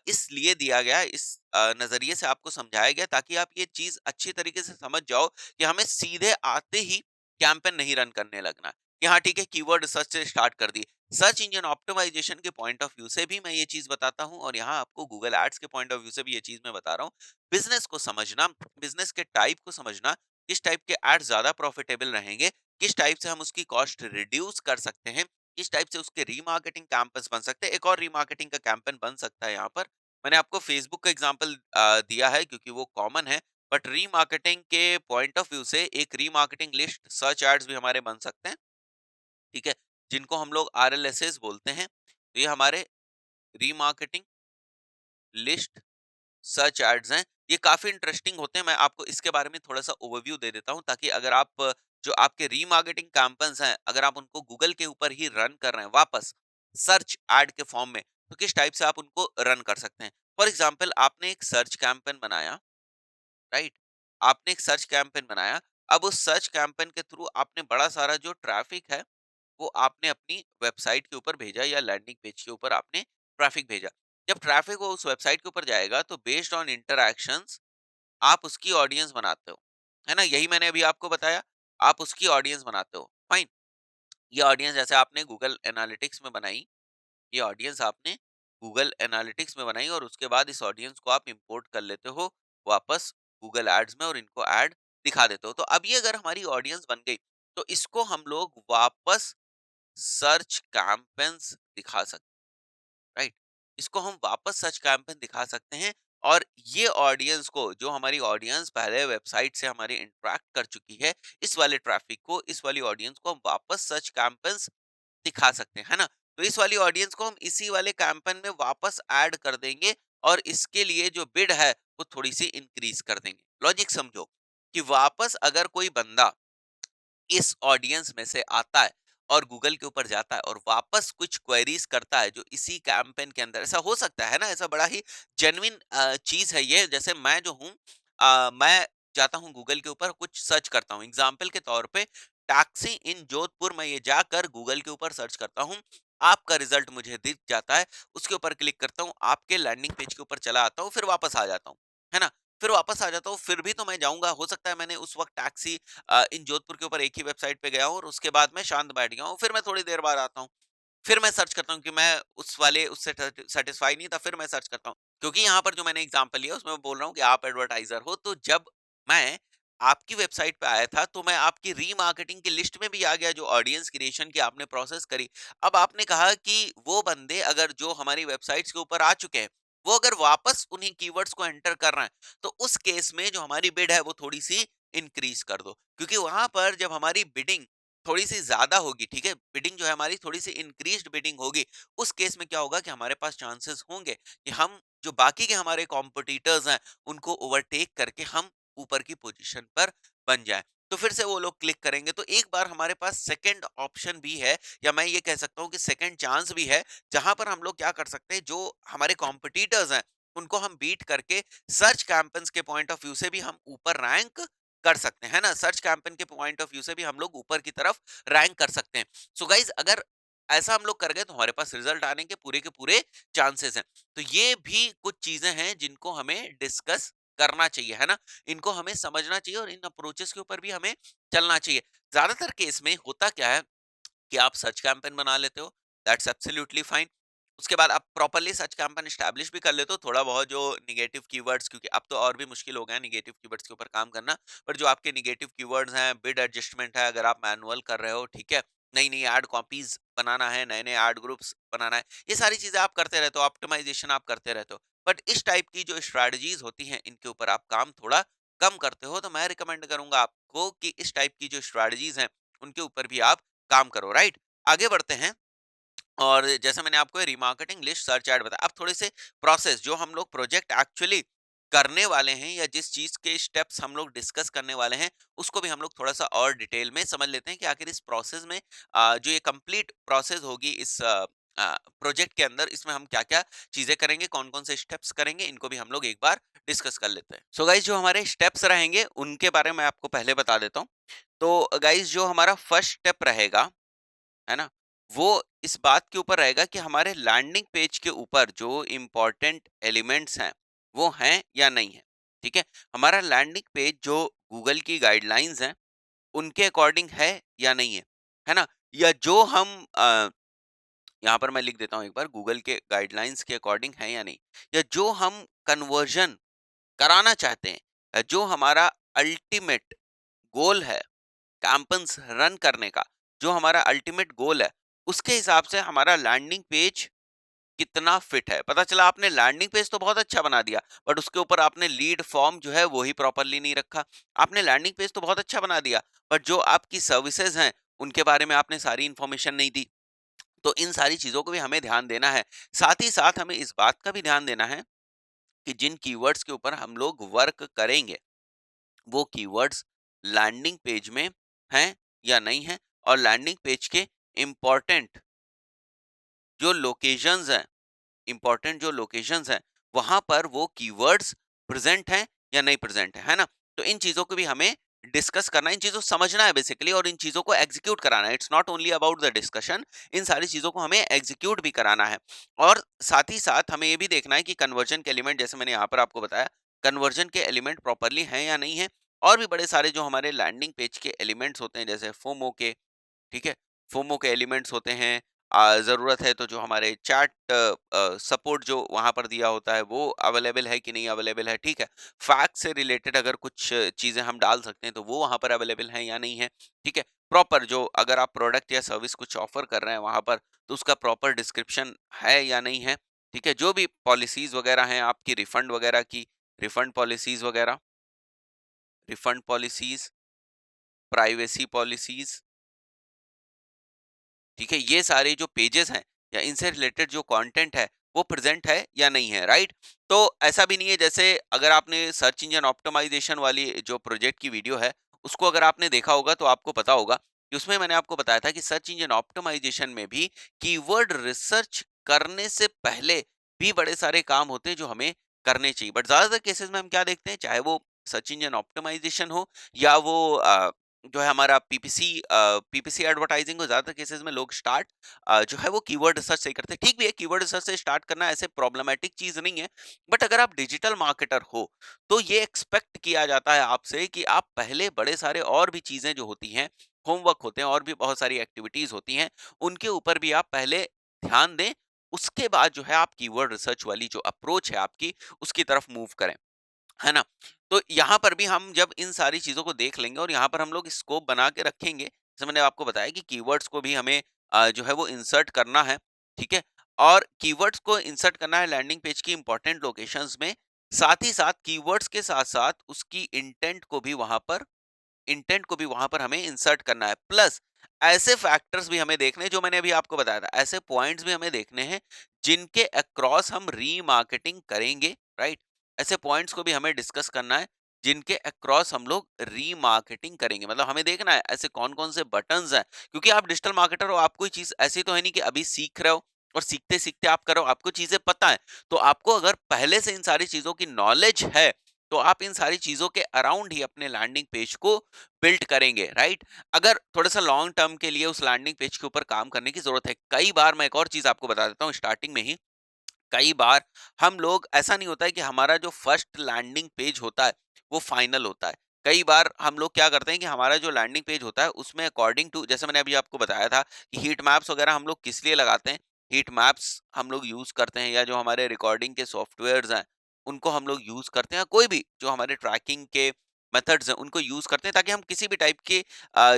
[SPEAKER 1] इसलिए दिया गया, इस नज़रिए से आपको समझाया गया, ताकि आप ये चीज़ अच्छी तरीके से समझ जाओ कि हमें सीधे आते ही कैंपेन नहीं रन करने लगना है। कि हाँ, ठीक है, कीवर्ड रिसर्च से स्टार्ट कर दी। सर्च इंजन ऑप्टिमाइजेशन के पॉइंट ऑफ व्यू से भी मैं ये चीज बताता हूँ, और यहाँ आपको गूगल एड्स के पॉइंट ऑफ व्यू से भी ये चीज मैं बता रहा हूँ। बिजनेस को समझना, बिजनेस के टाइप को समझना, किस टाइप के एड्स ज्यादा प्रॉफिटेबल रहेंगे, किस टाइप से हम उसकी कॉस्ट रिड्यूस कर सकते हैं, किस टाइप से उसके रीमार्केटिंग कैंपेन्स बन सकते हैं। एक और रीमार्केटिंग का कैंपेन बन सकता है यहाँ पर, मैंने आपको फेसबुक का एग्जाम्पल दिया है क्योंकि वो कॉमन है। बट रीमार्केटिंग के पॉइंट ऑफ व्यू से एक रीमार्केटिंग लिस्ट सर्च एड्स भी हमारे बन सकते हैं, ठीक है? जिनको हम लोग आरएलएसएस बोलते हैं। तो ये हमारे रीमार्केटिंग लिस्ट सर्च एड्स हैं। ये काफ़ी इंटरेस्टिंग होते हैं। मैं आपको इसके बारे में थोड़ा-सा ओवरव्यू दे देता हूँ, ताकि अगर आप जो आपके रीमार्केटिंग कैंपेन्स हैं, अगर आप उनको गूगल के ऊपर ही रन कर रहे हैं वापस, सर्च एड के फॉर्म में, तो किस टाइप से आप उनको रन कर सकते हैं। फॉर एग्ज़ाम्पल आपने एक सर्च कैंपेन बनाया, राइट? आपने एक सर्च कैंपेन बनाया, अब उस सर्च कैंपेन के थ्रू आपने बड़ा सारा जो ट्रैफिक है, वो आपने अपनी वेबसाइट के ऊपर भेजा, या लैंडिंग पेज के ऊपर आपने ट्रैफिक भेजा। जब ट्रैफिक वो उस वेबसाइट के ऊपर जाएगा, तो बेस्ड ऑन इंटरैक्शंस आप उसकी ऑडियंस बनाते हो, है ना? यही मैंने अभी आपको बताया, आप उसकी ऑडियंस बनाते हो, फाइन। ये ऑडियंस जैसे आपने गूगल एनालिटिक्स में बनाई, ये ऑडियंस आपने गूगल एनालिटिक्स में बनाई, और उसके बाद इस ऑडियंस को आप इंपोर्ट कर लेते हो वापस गूगल एड्स में, और इनको ऐड दिखा देते हो। तो अब ये अगर हमारी ऑडियंस बन गई, तो इसको हम लोग वापस सर्च कैंपेन्स दिखा सकते हैं, राइट? इसको हम वापस सर्च कैंपेन दिखा सकते हैं, और ये ऑडियंस को, जो हमारी ऑडियंस पहले वेबसाइट से हमारी इंटरेक्ट कर चुकी है, इस वाले ट्रैफिक को, इस वाली ऑडियंस को हम वापस सर्च कैंपेन्स दिखा सकते हैं, है ना? तो इस वाली ऑडियंस को हम इसी वाले कैंपेन में वापस ऐड कर देंगे, और इसके लिए जो बिड है वो थोड़ी सी इंक्रीज कर देंगे। लॉजिक समझो कि वापस अगर कोई बंदा इस ऑडियंस में से आता है और गूगल के ऊपर जाता है, और वापस कुछ क्वेरीज करता है जो इसी कैंपेन के अंदर, ऐसा हो सकता है ना, ऐसा बड़ा ही जेन्युइन चीज है ये। जैसे मैं जो हूँ, मैं जाता हूँ गूगल के ऊपर, कुछ सर्च करता हूँ, एग्जाम्पल के तौर पे टैक्सी इन जोधपुर, मैं ये जाकर गूगल के ऊपर सर्च करता हूँ, आपका रिजल्ट मुझे दिख जाता है, उसके ऊपर क्लिक करता हूँ, आपके लैंडिंग पेज के ऊपर चला आता हूँ, फिर वापस आ जाता हूँ, है ना? फिर वापस आ जाता हूँ, फिर भी तो मैं जाऊंगा, हो सकता है मैंने उस वक्त टैक्सी इन जोधपुर के ऊपर एक ही वेबसाइट पे गया हूँ, और उसके बाद मैं शांत बैठ गया हूँ, फिर मैं थोड़ी देर बाद आता हूँ, फिर मैं सर्च करता हूँ कि मैं उस वाले उससे सेटिस्फाई नहीं था, फिर मैं सर्च करता हूँ, क्योंकि यहाँ पर जो मैंने एग्जांपल लिया उसमें मैं बोल रहा हूँ कि आप एडवर्टाइजर हो। तो जब मैं आपकी वेबसाइट पे आया था, तो मैं आपकी रीमार्केटिंग की लिस्ट में भी आ गया, जो ऑडियंस क्रिएशन की आपने प्रोसेस करी। अब आपने कहा कि वो बंदे अगर जो हमारी वेबसाइट्स के ऊपर आ चुके हैं, वो अगर वापस उन्हीं कीवर्ड्स को एंटर कर रहे हैं, तो उस केस में जो हमारी बिड है वो थोड़ी सी इंक्रीज कर दो, क्योंकि वहां पर जब हमारी बिडिंग थोड़ी सी ज्यादा होगी, ठीक है, बिडिंग जो है हमारी थोड़ी सी इंक्रीज्ड बिडिंग होगी, उस केस में क्या होगा कि हमारे पास चांसेस होंगे कि हम जो बाकी के हमारे कॉम्पिटिटर्स हैं, उनको ओवरटेक करके हम ऊपर की पोजीशन पर बन जाए। तो फिर से वो लोग क्लिक करेंगे, तो एक बार हमारे पास सेकंड ऑप्शन भी है, या मैं ये कह सकता हूँ कि सेकंड चांस भी है, जहां पर हम लोग क्या कर सकते हैं, जो हमारे कॉम्पिटिटर्स हैं उनको हम बीट करके सर्च कैंपेन्स के पॉइंट ऑफ व्यू से भी हम ऊपर रैंक कर सकते हैं, है ना? सर्च कैंपेन के पॉइंट ऑफ व्यू से भी हम लोग ऊपर की तरफ रैंक कर सकते हैं। सो गाइज, अगर ऐसा हम लोग कर गए तो हमारे पास रिजल्ट आने के पूरे चांसेस हैं। तो ये भी कुछ चीजें हैं जिनको हमें डिस्कस करना चाहिए, है ना? इनको हमें समझना चाहिए और इन अप्रोचेस के ऊपर भी हमें चलना चाहिए। ज्यादातर केस में होता क्या है कि आप सर्च कैंपेन बना लेते हो, दैट्स एब्सोल्युटली फाइन। उसके बाद आप प्रॉपर्ली सर्च कैंपेन एस्टैब्लिश भी कर लेते हो, थोड़ा बहुत जो निगेटिव कीवर्ड्स, क्योंकि अब तो और भी मुश्किल हो गया है निगेटिव कीवर्ड्स के ऊपर काम करना, पर जो आपके निगेटिव कीवर्ड्स हैं, बिड एडजस्टमेंट है, अगर आप मैनुअल कर रहे हो, ठीक है, नई नई ऐड कॉपीज बनाना है, नए नए ऐड ग्रुप्स बनाना है, ये सारी चीजें आप करते रहते हो, ऑप्टिमाइजेशन आप करते रहते हो। बट इस टाइप की जो स्ट्रैटेजीज होती हैं, इनके ऊपर आप काम थोड़ा कम करते हो, तो मैं रिकमेंड करूंगा आपको कि इस टाइप की जो स्ट्रैटेजीज हैं, उनके ऊपर भी आप काम करो, राइट? आगे बढ़ते हैं। और जैसे मैंने आपको रिमार्केटिंग लिस्ट सर्च ऐड बताया, अब थोड़े से प्रोसेस जो हम लोग प्रोजेक्ट एक्चुअली करने वाले हैं या जिस चीज के स्टेप्स हम लोग डिस्कस करने वाले हैं, उसको भी हम लोग थोड़ा सा और डिटेल में समझ लेते हैं कि आखिर इस प्रोसेस में जो ये कंप्लीट प्रोसेस होगी इस प्रोजेक्ट के अंदर, इसमें हम क्या क्या चीजें करेंगे, कौन कौन से स्टेप्स करेंगे, इनको भी हम लोग एक बार डिस्कस कर लेते हैं। सो गाइज, जो हमारे स्टेप्स रहेंगे उनके बारे में आपको पहले बता देता हूँ। तो गाइज, जो हमारा फर्स्ट स्टेप रहेगा, है ना? वो इस बात के ऊपर रहेगा कि हमारे लैंडिंग पेज के ऊपर जो इम्पोर्टेंट एलिमेंट्स हैं, वो हैं या नहीं है। ठीक है? हमारा लैंडिंग पेज जो गूगल की गाइडलाइंस हैं, उनके अकॉर्डिंग है या नहीं है। है ना? या जो हम यहाँ पर मैं लिख देता हूँ एक बार, गूगल के गाइडलाइंस के अकॉर्डिंग है या नहीं। या जो हम कन्वर्जन कराना चाहते हैं, जो हमारा अल्टीमेट गोल है कैंपेन्स रन करने का, जो हमारा अल्टीमेट गोल है, उसके हिसाब से हमारा लैंडिंग पेज कितना फिट है। पता चला आपने लैंडिंग पेज तो बहुत अच्छा बना दिया, बट उसके ऊपर आपने लीड फॉर्म जो है वो ही प्रॉपर्ली नहीं रखा। आपने लैंडिंग पेज तो बहुत अच्छा बना दिया, बट जो आपकी सर्विसेज हैं उनके बारे में आपने सारी इंफॉर्मेशन नहीं दी। तो इन सारी चीजों को भी हमें ध्यान देना है। साथ ही साथ हमें इस बात का भी ध्यान देना है कि जिन कीवर्ड्स के ऊपर हम लोग वर्क करेंगे, वो कीवर्ड्स लैंडिंग पेज में हैं या नहीं है, और लैंडिंग पेज के इम्पोर्टेंट जो लोकेशंस हैं, इंपॉर्टेंट जो लोकेशंस हैं, वहां पर वो कीवर्ड्स प्रेजेंट हैं या नहीं प्रेजेंट है ना? तो इन चीजों को भी हमें डिस्कस करना है, इन चीजों को समझना है बेसिकली, और इन चीजों को एग्जीक्यूट कराना है। It's not only about the discussion, इन सारी चीजों को हमें एग्जीक्यूट भी कराना है। और साथ ही साथ हमें ये भी देखना है कि कन्वर्जन के एलिमेंट, जैसे मैंने यहाँ पर आपको बताया, कन्वर्जन के एलिमेंट प्रॉपरली हैं या नहीं है। और भी बड़े सारे जो हमारे लैंडिंग पेज के एलिमेंट्स होते हैं, जैसे फोमो के, ठीक है, फोमो के एलिमेंट्स होते हैं। ज़रूरत है तो जो हमारे चैट सपोर्ट जो वहाँ पर दिया होता है, वो अवेलेबल है कि नहीं अवेलेबल है, ठीक है। फैक्ट से रिलेटेड अगर कुछ चीज़ें हम डाल सकते हैं तो वो वहाँ पर अवेलेबल है या नहीं है, ठीक है। प्रॉपर जो अगर आप प्रोडक्ट या सर्विस कुछ ऑफर कर रहे हैं वहाँ पर, तो उसका प्रॉपर डिस्क्रिप्शन है या नहीं है, ठीक है। जो भी पॉलिसीज़ वगैरह हैं आपकी, रिफंड वगैरह की, रिफंड पॉलिसीज़ वगैरह, रिफंड पॉलिसीज़, प्राइवेसी पॉलिसीज़, ठीक है, ये सारे जो पेजेस हैं या इनसे रिलेटेड जो कंटेंट है, वो प्रेजेंट है या नहीं है, राइट? तो ऐसा भी नहीं है, जैसे अगर आपने सर्च इंजन ऑप्टिमाइजेशन वाली जो प्रोजेक्ट की वीडियो है, उसको अगर आपने देखा होगा तो आपको पता होगा कि उसमें मैंने आपको बताया था कि सर्च इंजन ऑप्टिमाइजेशन में भी कीवर्ड रिसर्च करने से पहले भी बड़े सारे काम होते हैं जो हमें करने चाहिए। बट ज्यादातर केसेस में हम क्या देखते हैं, चाहे वो सर्च इंजन ऑप्टिमाइजेशन हो या वो जो है हमारा पीपीसी एडवर्टाइजिंग, को ज्यादातर केसेस में लोग स्टार्ट जो है वो कीवर्ड रिसर्च से ही करते हैं। ठीक भी है, कीवर्ड रिसर्च से स्टार्ट करना ऐसे प्रॉब्लमेटिक चीज नहीं है, बट अगर आप डिजिटल मार्केटर हो तो ये एक्सपेक्ट किया जाता है आपसे कि आप पहले बड़े सारे और भी चीजें जो होती हैं, होमवर्क होते हैं, और भी बहुत सारी एक्टिविटीज होती हैं, उनके ऊपर भी आप पहले ध्यान दें। उसके बाद जो है आप कीवर्ड रिसर्च वाली जो अप्रोच है आपकी, उसकी तरफ मूव करें, है ना? तो यहाँ पर भी हम जब इन सारी चीज़ों को देख लेंगे और यहाँ पर हम लोग स्कोप बना के रखेंगे, जैसे मैंने आपको बताया कि कीवर्ड्स को भी हमें जो है वो इंसर्ट करना है, ठीक है? और कीवर्ड्स को इंसर्ट करना है लैंडिंग पेज की इंपॉर्टेंट लोकेशंस में, साथ ही साथ कीवर्ड्स के साथ-साथ उसकी इंटेंट को भी वहाँ पर हमें इंसर्ट करना है। प्लस ऐसे फैक्टर्स भी हमें देखने हैं, जो मैंने अभी आपको बताया था, ऐसे पॉइंट्स भी हमें देखने हैं जिनके अक्रॉस हम रीमार्केटिंग करेंगे, राइट? ऐसे पॉइंट्स को भी हमें डिस्कस करना है जिनके अक्रॉस हम लोग रीमार्केटिंग करेंगे। मतलब हमें देखना है ऐसे कौन-कौन से बटन्स हैं, क्योंकि आप डिजिटल मार्केटर हो, आप कोई चीज़ ऐसी तो है नहीं कि अभी सीख रहे हो और सीखते-सीखते आप कर रहे हो, आपको चीज़ें पता है। तो आपको अगर पहले से इन सारी चीज़ों की नॉलेज है, तो आप इन सारी चीज़ों के अराउंड ही अपने लैंडिंग पेज को बिल्ड करेंगे, राइट? अगर थोड़ा-सा लॉन्ग टर्म के लिए उस लैंडिंग पेज के ऊपर काम करने की ज़रूरत है। कई बार मैं एक और चीज़ आपको बता देता हूँ स्टार्टिंग में ही, कई बार हम लोग ऐसा नहीं होता है कि हमारा जो फर्स्ट लैंडिंग पेज होता है वो फाइनल होता है। कई बार हम लोग क्या करते हैं कि हमारा जो लैंडिंग पेज होता है उसमें अकॉर्डिंग टू, जैसे मैंने अभी आपको बताया था कि हीट मैप्स वगैरह हम लोग किस लिए लगाते हैं, हीट मैप्स हम लोग यूज करते हैं या जो हमारे रिकॉर्डिंग के सॉफ्टवेयर्स हैं उनको हम लोग यूज करते हैं, कोई भी जो हमारे ट्रैकिंग के मेथड्स हैं उनको यूज करते हैं ताकि हम किसी भी टाइप के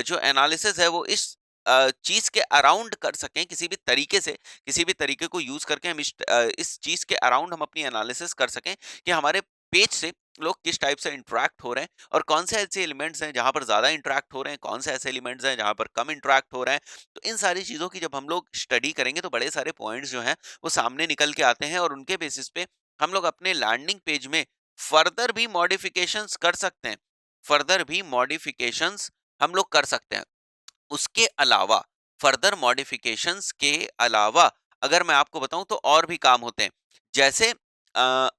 [SPEAKER 1] जो एनालिसिस है वो इस चीज के अराउंड कर सकें, किसी भी तरीके से, किसी भी तरीके को यूज करके हम इस चीज के अराउंड हम अपनी एनालिसिस कर सकें कि हमारे पेज से लोग किस टाइप से इंटरेक्ट हो रहे हैं और कौन से ऐसे एलिमेंट्स हैं जहां पर ज्यादा इंटरेक्ट हो रहे हैं, कौन से ऐसे एलिमेंट्स हैं जहां पर कम इंटरेक्ट हो रहे हैं। तो इन सारी चीजों की जब हम लोग स्टडी करेंगे तो बड़े सारे पॉइंट्स जो हैं वो सामने निकल के आते हैं और उनके बेसिस पे हम लोग अपने लैंडिंग पेज में फर्दर भी मॉडिफिकेशंस कर सकते हैं, फर्दर भी मॉडिफिकेशंस हम लोग कर सकते हैं। उसके अलावा फर्दर मॉडिफिकेशंस के अलावा अगर मैं आपको बताऊं तो और भी काम होते हैं। जैसे अ,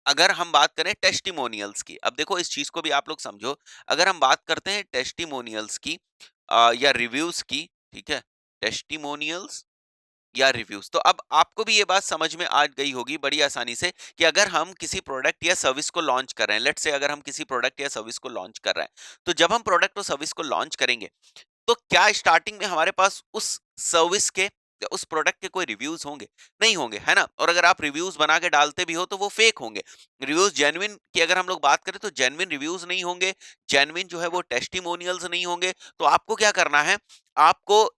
[SPEAKER 1] अगर हम बात करें टेस्टिमोनियल्स की, अब देखो इस चीज को भी आप लोग समझो। अगर हम बात करते हैं टेस्टिमोनियल्स की या रिव्यूज की, ठीक है, टेस्टिमोनियल्स या रिव्यूज, तो अब आपको भी ये बात समझ में आ गई होगी बड़ी आसानी से कि अगर हम किसी प्रोडक्ट या सर्विस को लॉन्च कर रहे हैं, लेट्स से अगर हम किसी प्रोडक्ट या सर्विस को लॉन्च कर रहे हैं, तो जब हम प्रोडक्ट और सर्विस को लॉन्च करेंगे तो क्या स्टार्टिंग में हमारे पास उस सर्विस के या उस प्रोडक्ट के कोई रिव्यूज होंगे? नहीं होंगे, है ना? और अगर आप रिव्यूज बना के डालते भी हो तो वो फेक होंगे। रिव्यूज जेन्युइन की अगर हम लोग बात करें तो जेन्युइन रिव्यूज नहीं होंगे, जेन्युइन जो है वो टेस्टिमोनियल्स नहीं होंगे। तो आपको क्या करना है, आपको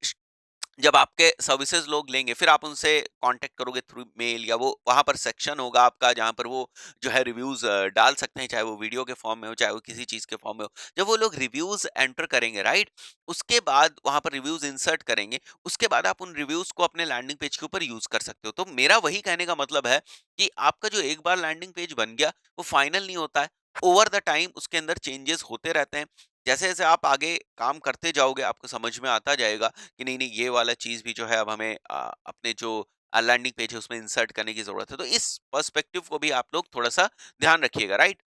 [SPEAKER 1] जब आपके सर्विसेज लोग लेंगे फिर आप उनसे कांटेक्ट करोगे थ्रू मेल, या वो वहां पर सेक्शन होगा आपका जहां पर वो जो है रिव्यूज डाल सकते हैं, चाहे वो वीडियो के फॉर्म में हो चाहे वो किसी चीज के फॉर्म में हो। जब वो लोग रिव्यूज एंटर करेंगे, राइट, उसके बाद वहां पर रिव्यूज इंसर्ट करेंगे, उसके बाद आप उन रिव्यूज को अपने लैंडिंग पेज के ऊपर यूज कर सकते हो। तो मेरा वही कहने का मतलब है कि आपका जो एक बार लैंडिंग पेज बन गया वो फाइनल नहीं होता है। ओवर द टाइम उसके अंदर चेंजेस होते रहते हैं। जैसे जैसे आप आगे काम करते जाओगे आपको समझ में आता जाएगा कि नहीं नहीं ये वाला चीज भी जो है अब हमें अपने जो लैंडिंग पेज है उसमें इंसर्ट करने की जरूरत है। तो इस पर्सपेक्टिव को भी आप लोग थोड़ा सा ध्यान रखिएगा, राइट?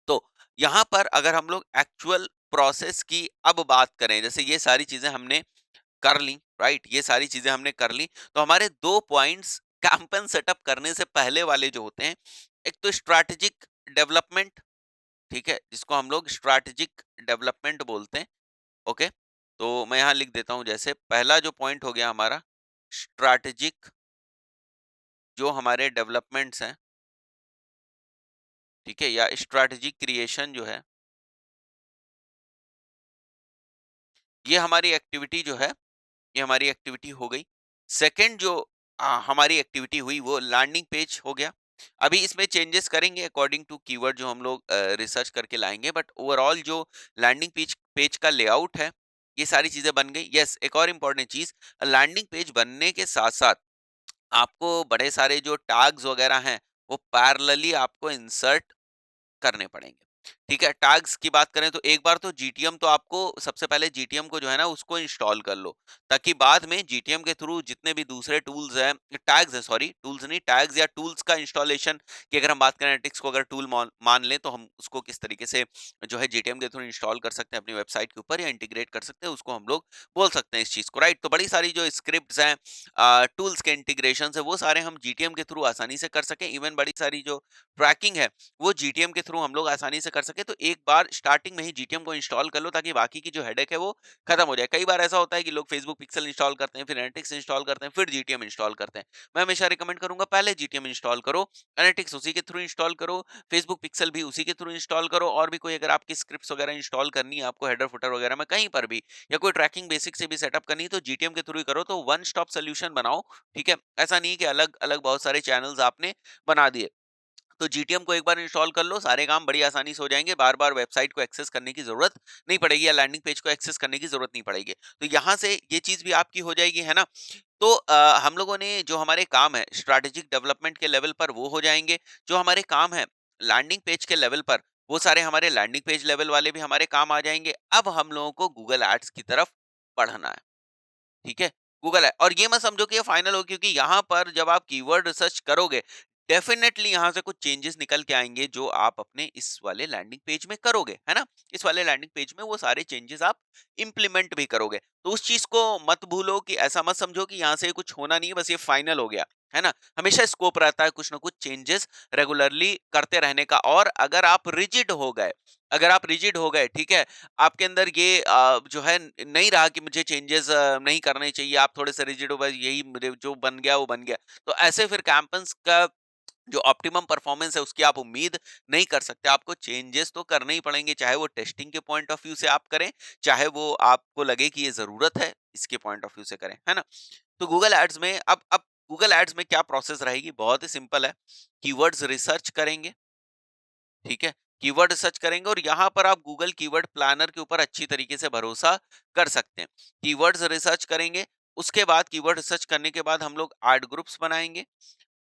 [SPEAKER 1] तो यहाँ पर अगर हम लोग एक्चुअल प्रोसेस की अब बात करें, जैसे ये सारी चीजें हमने कर ली, राइट, ये सारी चीजें हमने कर ली, तो हमारे दो पॉइंट्स कैंपेन सेटअप करने से पहले वाले जो होते हैं, एक तो स्ट्रैटेजिक डेवलपमेंट, ठीक है, जिसको हम लोग स्ट्रैटेजिक डेवलपमेंट बोलते हैं। ओके, तो मैं यहाँ लिख देता हूँ, जैसे पहला जो पॉइंट हो गया हमारा स्ट्रैटेजिक, जो हमारे डेवलपमेंट्स हैं, ठीक है, या स्ट्रैटेजिक क्रिएशन जो है, ये हमारी एक्टिविटी जो है, ये हमारी एक्टिविटी हो गई। सेकंड जो हमारी एक्टिविटी हुई वो लैंडिंग पेज हो गया। अभी इसमें चेंजेस करेंगे अकॉर्डिंग टू कीवर्ड जो हम लोग रिसर्च करके लाएंगे, बट ओवरऑल जो लैंडिंग पेज पेज का लेआउट है, ये सारी चीजें बन गई। यस, एक और इम्पोर्टेंट चीज, लैंडिंग पेज बनने के साथ साथ आपको बड़े सारे जो टैग्स वगैरह हैं वो पैरेलली आपको इंसर्ट करने पड़ेंगे। ठीक है, टैग्स की बात करें तो एक बार तो जीटीएम, तो आपको सबसे पहले जीटीएम को जो है ना उसको इंस्टॉल कर लो, ताकि बाद में जीटीएम के थ्रू जितने भी दूसरे टूल्स हैं, टैग्स है, सॉरी टूल्स नहीं, टैग्स या टूल्स का इंस्टॉलेशन की अगर हम बात करें, एनालिटिक्स को अगर टूल मान लें तो हम उसको किस तरीके से जो है जीटीएम के थ्रू इंस्टॉल कर सकते हैं अपनी वेबसाइट के ऊपर या इंटीग्रेट कर सकते हैं, उसको हम लोग बोल सकते हैं इस चीज को, राइट? तो बड़ी सारी जो स्क्रिप्ट हैं, टूल्स के इंटीग्रेशन है, वो सारे हम जीटीएम के थ्रू आसानी से कर सकें। इवन बड़ी सारी जो ट्रैकिंग है वो जीटीएम के थ्रू हम लोग आसानी से कर सके। तो एक बार स्टार्टिंग में ही जीटीएम को इंस्टॉल कर लो ताकि बाकी की जो हेडेक है वो खत्म हो जाए। कई बार ऐसा होता है कि लोग फेसबुक पिक्सल इंस्टॉल करते हैं, फिर एनालिटिक्स इंस्टॉल करते हैं, फिर जीटीएम इंस्टॉल करते हैं। मैं हमेशा रिकमेंड करूंगा पहले जीटीएम इंस्टॉल करो, एनालिटिक्स उसी के थ्रू इंस्टॉल करो, फेसबुक पिक्सल भी उसी के थ्रू इंस्टॉल करो, और भी कोई अगर आपकी स्क्रिप्ट वगैरह इंस्टॉल करनी है आपको, हेडर फुटर वगैरह में कहीं पर भी, या कोई ट्रैकिंग बेसिक से भी सेटअप करनी है तो जीटीएम के थ्रू ही करो। तो वन स्टॉप सोल्यूशन बनाओ, ठीक है? ऐसा नहीं कि अलग अलग बहुत सारे चैनल्स आपने बना दिए। तो जीटीएम को एक बार इंस्टॉल कर लो, सारे काम बड़ी आसानी से हो जाएंगे, बार बार वेबसाइट को एक्सेस करने की जरूरत नहीं पड़ेगी या लैंडिंग पेज को एक्सेस करने की जरूरत नहीं पड़ेगी। तो यहाँ से ये चीज भी आपकी हो जाएगी, है ना? तो हम लोगों ने जो हमारे काम है स्ट्रैटेजिक डेवलपमेंट के लेवल पर वो हो जाएंगे, जो हमारे काम है लैंडिंग पेज के लेवल पर वो सारे हमारे लैंडिंग पेज लेवल वाले भी हमारे काम आ जाएंगे। अब हम लोगों को गूगल एड्स की तरफ बढ़ना है, ठीक है? गूगल है, और ये मत समझो कि ये फाइनल हो, क्योंकि यहाँ पर जब आप कीवर्ड रिसर्च करोगे, डेफिनेटली यहाँ से कुछ चेंजेस निकल के आएंगे जो आप अपने इस वाले लैंडिंग पेज में करोगे, है ना? इस वाले लैंडिंग पेज में वो सारे चेंजेस आप इम्प्लीमेंट भी करोगे। तो उस चीज को मत भूलो, कि ऐसा मत समझो कि यहाँ से कुछ होना नहीं है, बस ये फाइनल हो गया, है ना? हमेशा स्कोप रहता है कुछ ना कुछ चेंजेस रेगुलरली करते रहने का। और अगर आप रिजिड हो गए, ठीक है, आपके अंदर ये जो है नहीं रहा कि मुझे चेंजेस नहीं करने चाहिए, आप थोड़े से रिजिड हो, बस यही मेरे जो बन गया वो बन गया, तो ऐसे फिर कैंपन्स का जो ऑप्टिमम परफॉर्मेंस है उसकी आप उम्मीद नहीं कर सकते। आपको चेंजेस तो करने ही पड़ेंगे, चाहे वो टेस्टिंग के पॉइंट ऑफ व्यू से आप करें, चाहे वो आपको लगे कि ये जरूरत है इसके पॉइंट ऑफ व्यू से करें, है ना? तो गूगल एड्स में अब गूगल एड्स में क्या प्रोसेस रहेगी, बहुत ही सिंपल है। कीवर्ड्स रिसर्च करेंगे, ठीक है? कीवर्ड सर्च करेंगे और यहाँ पर आप गूगल कीवर्ड प्लानर के ऊपर अच्छी तरीके से भरोसा कर सकते हैं। कीवर्ड्स रिसर्च करेंगे, उसके बाद कीवर्ड रिसर्च करने के बाद हम लोग एड ग्रुप्स बनाएंगे।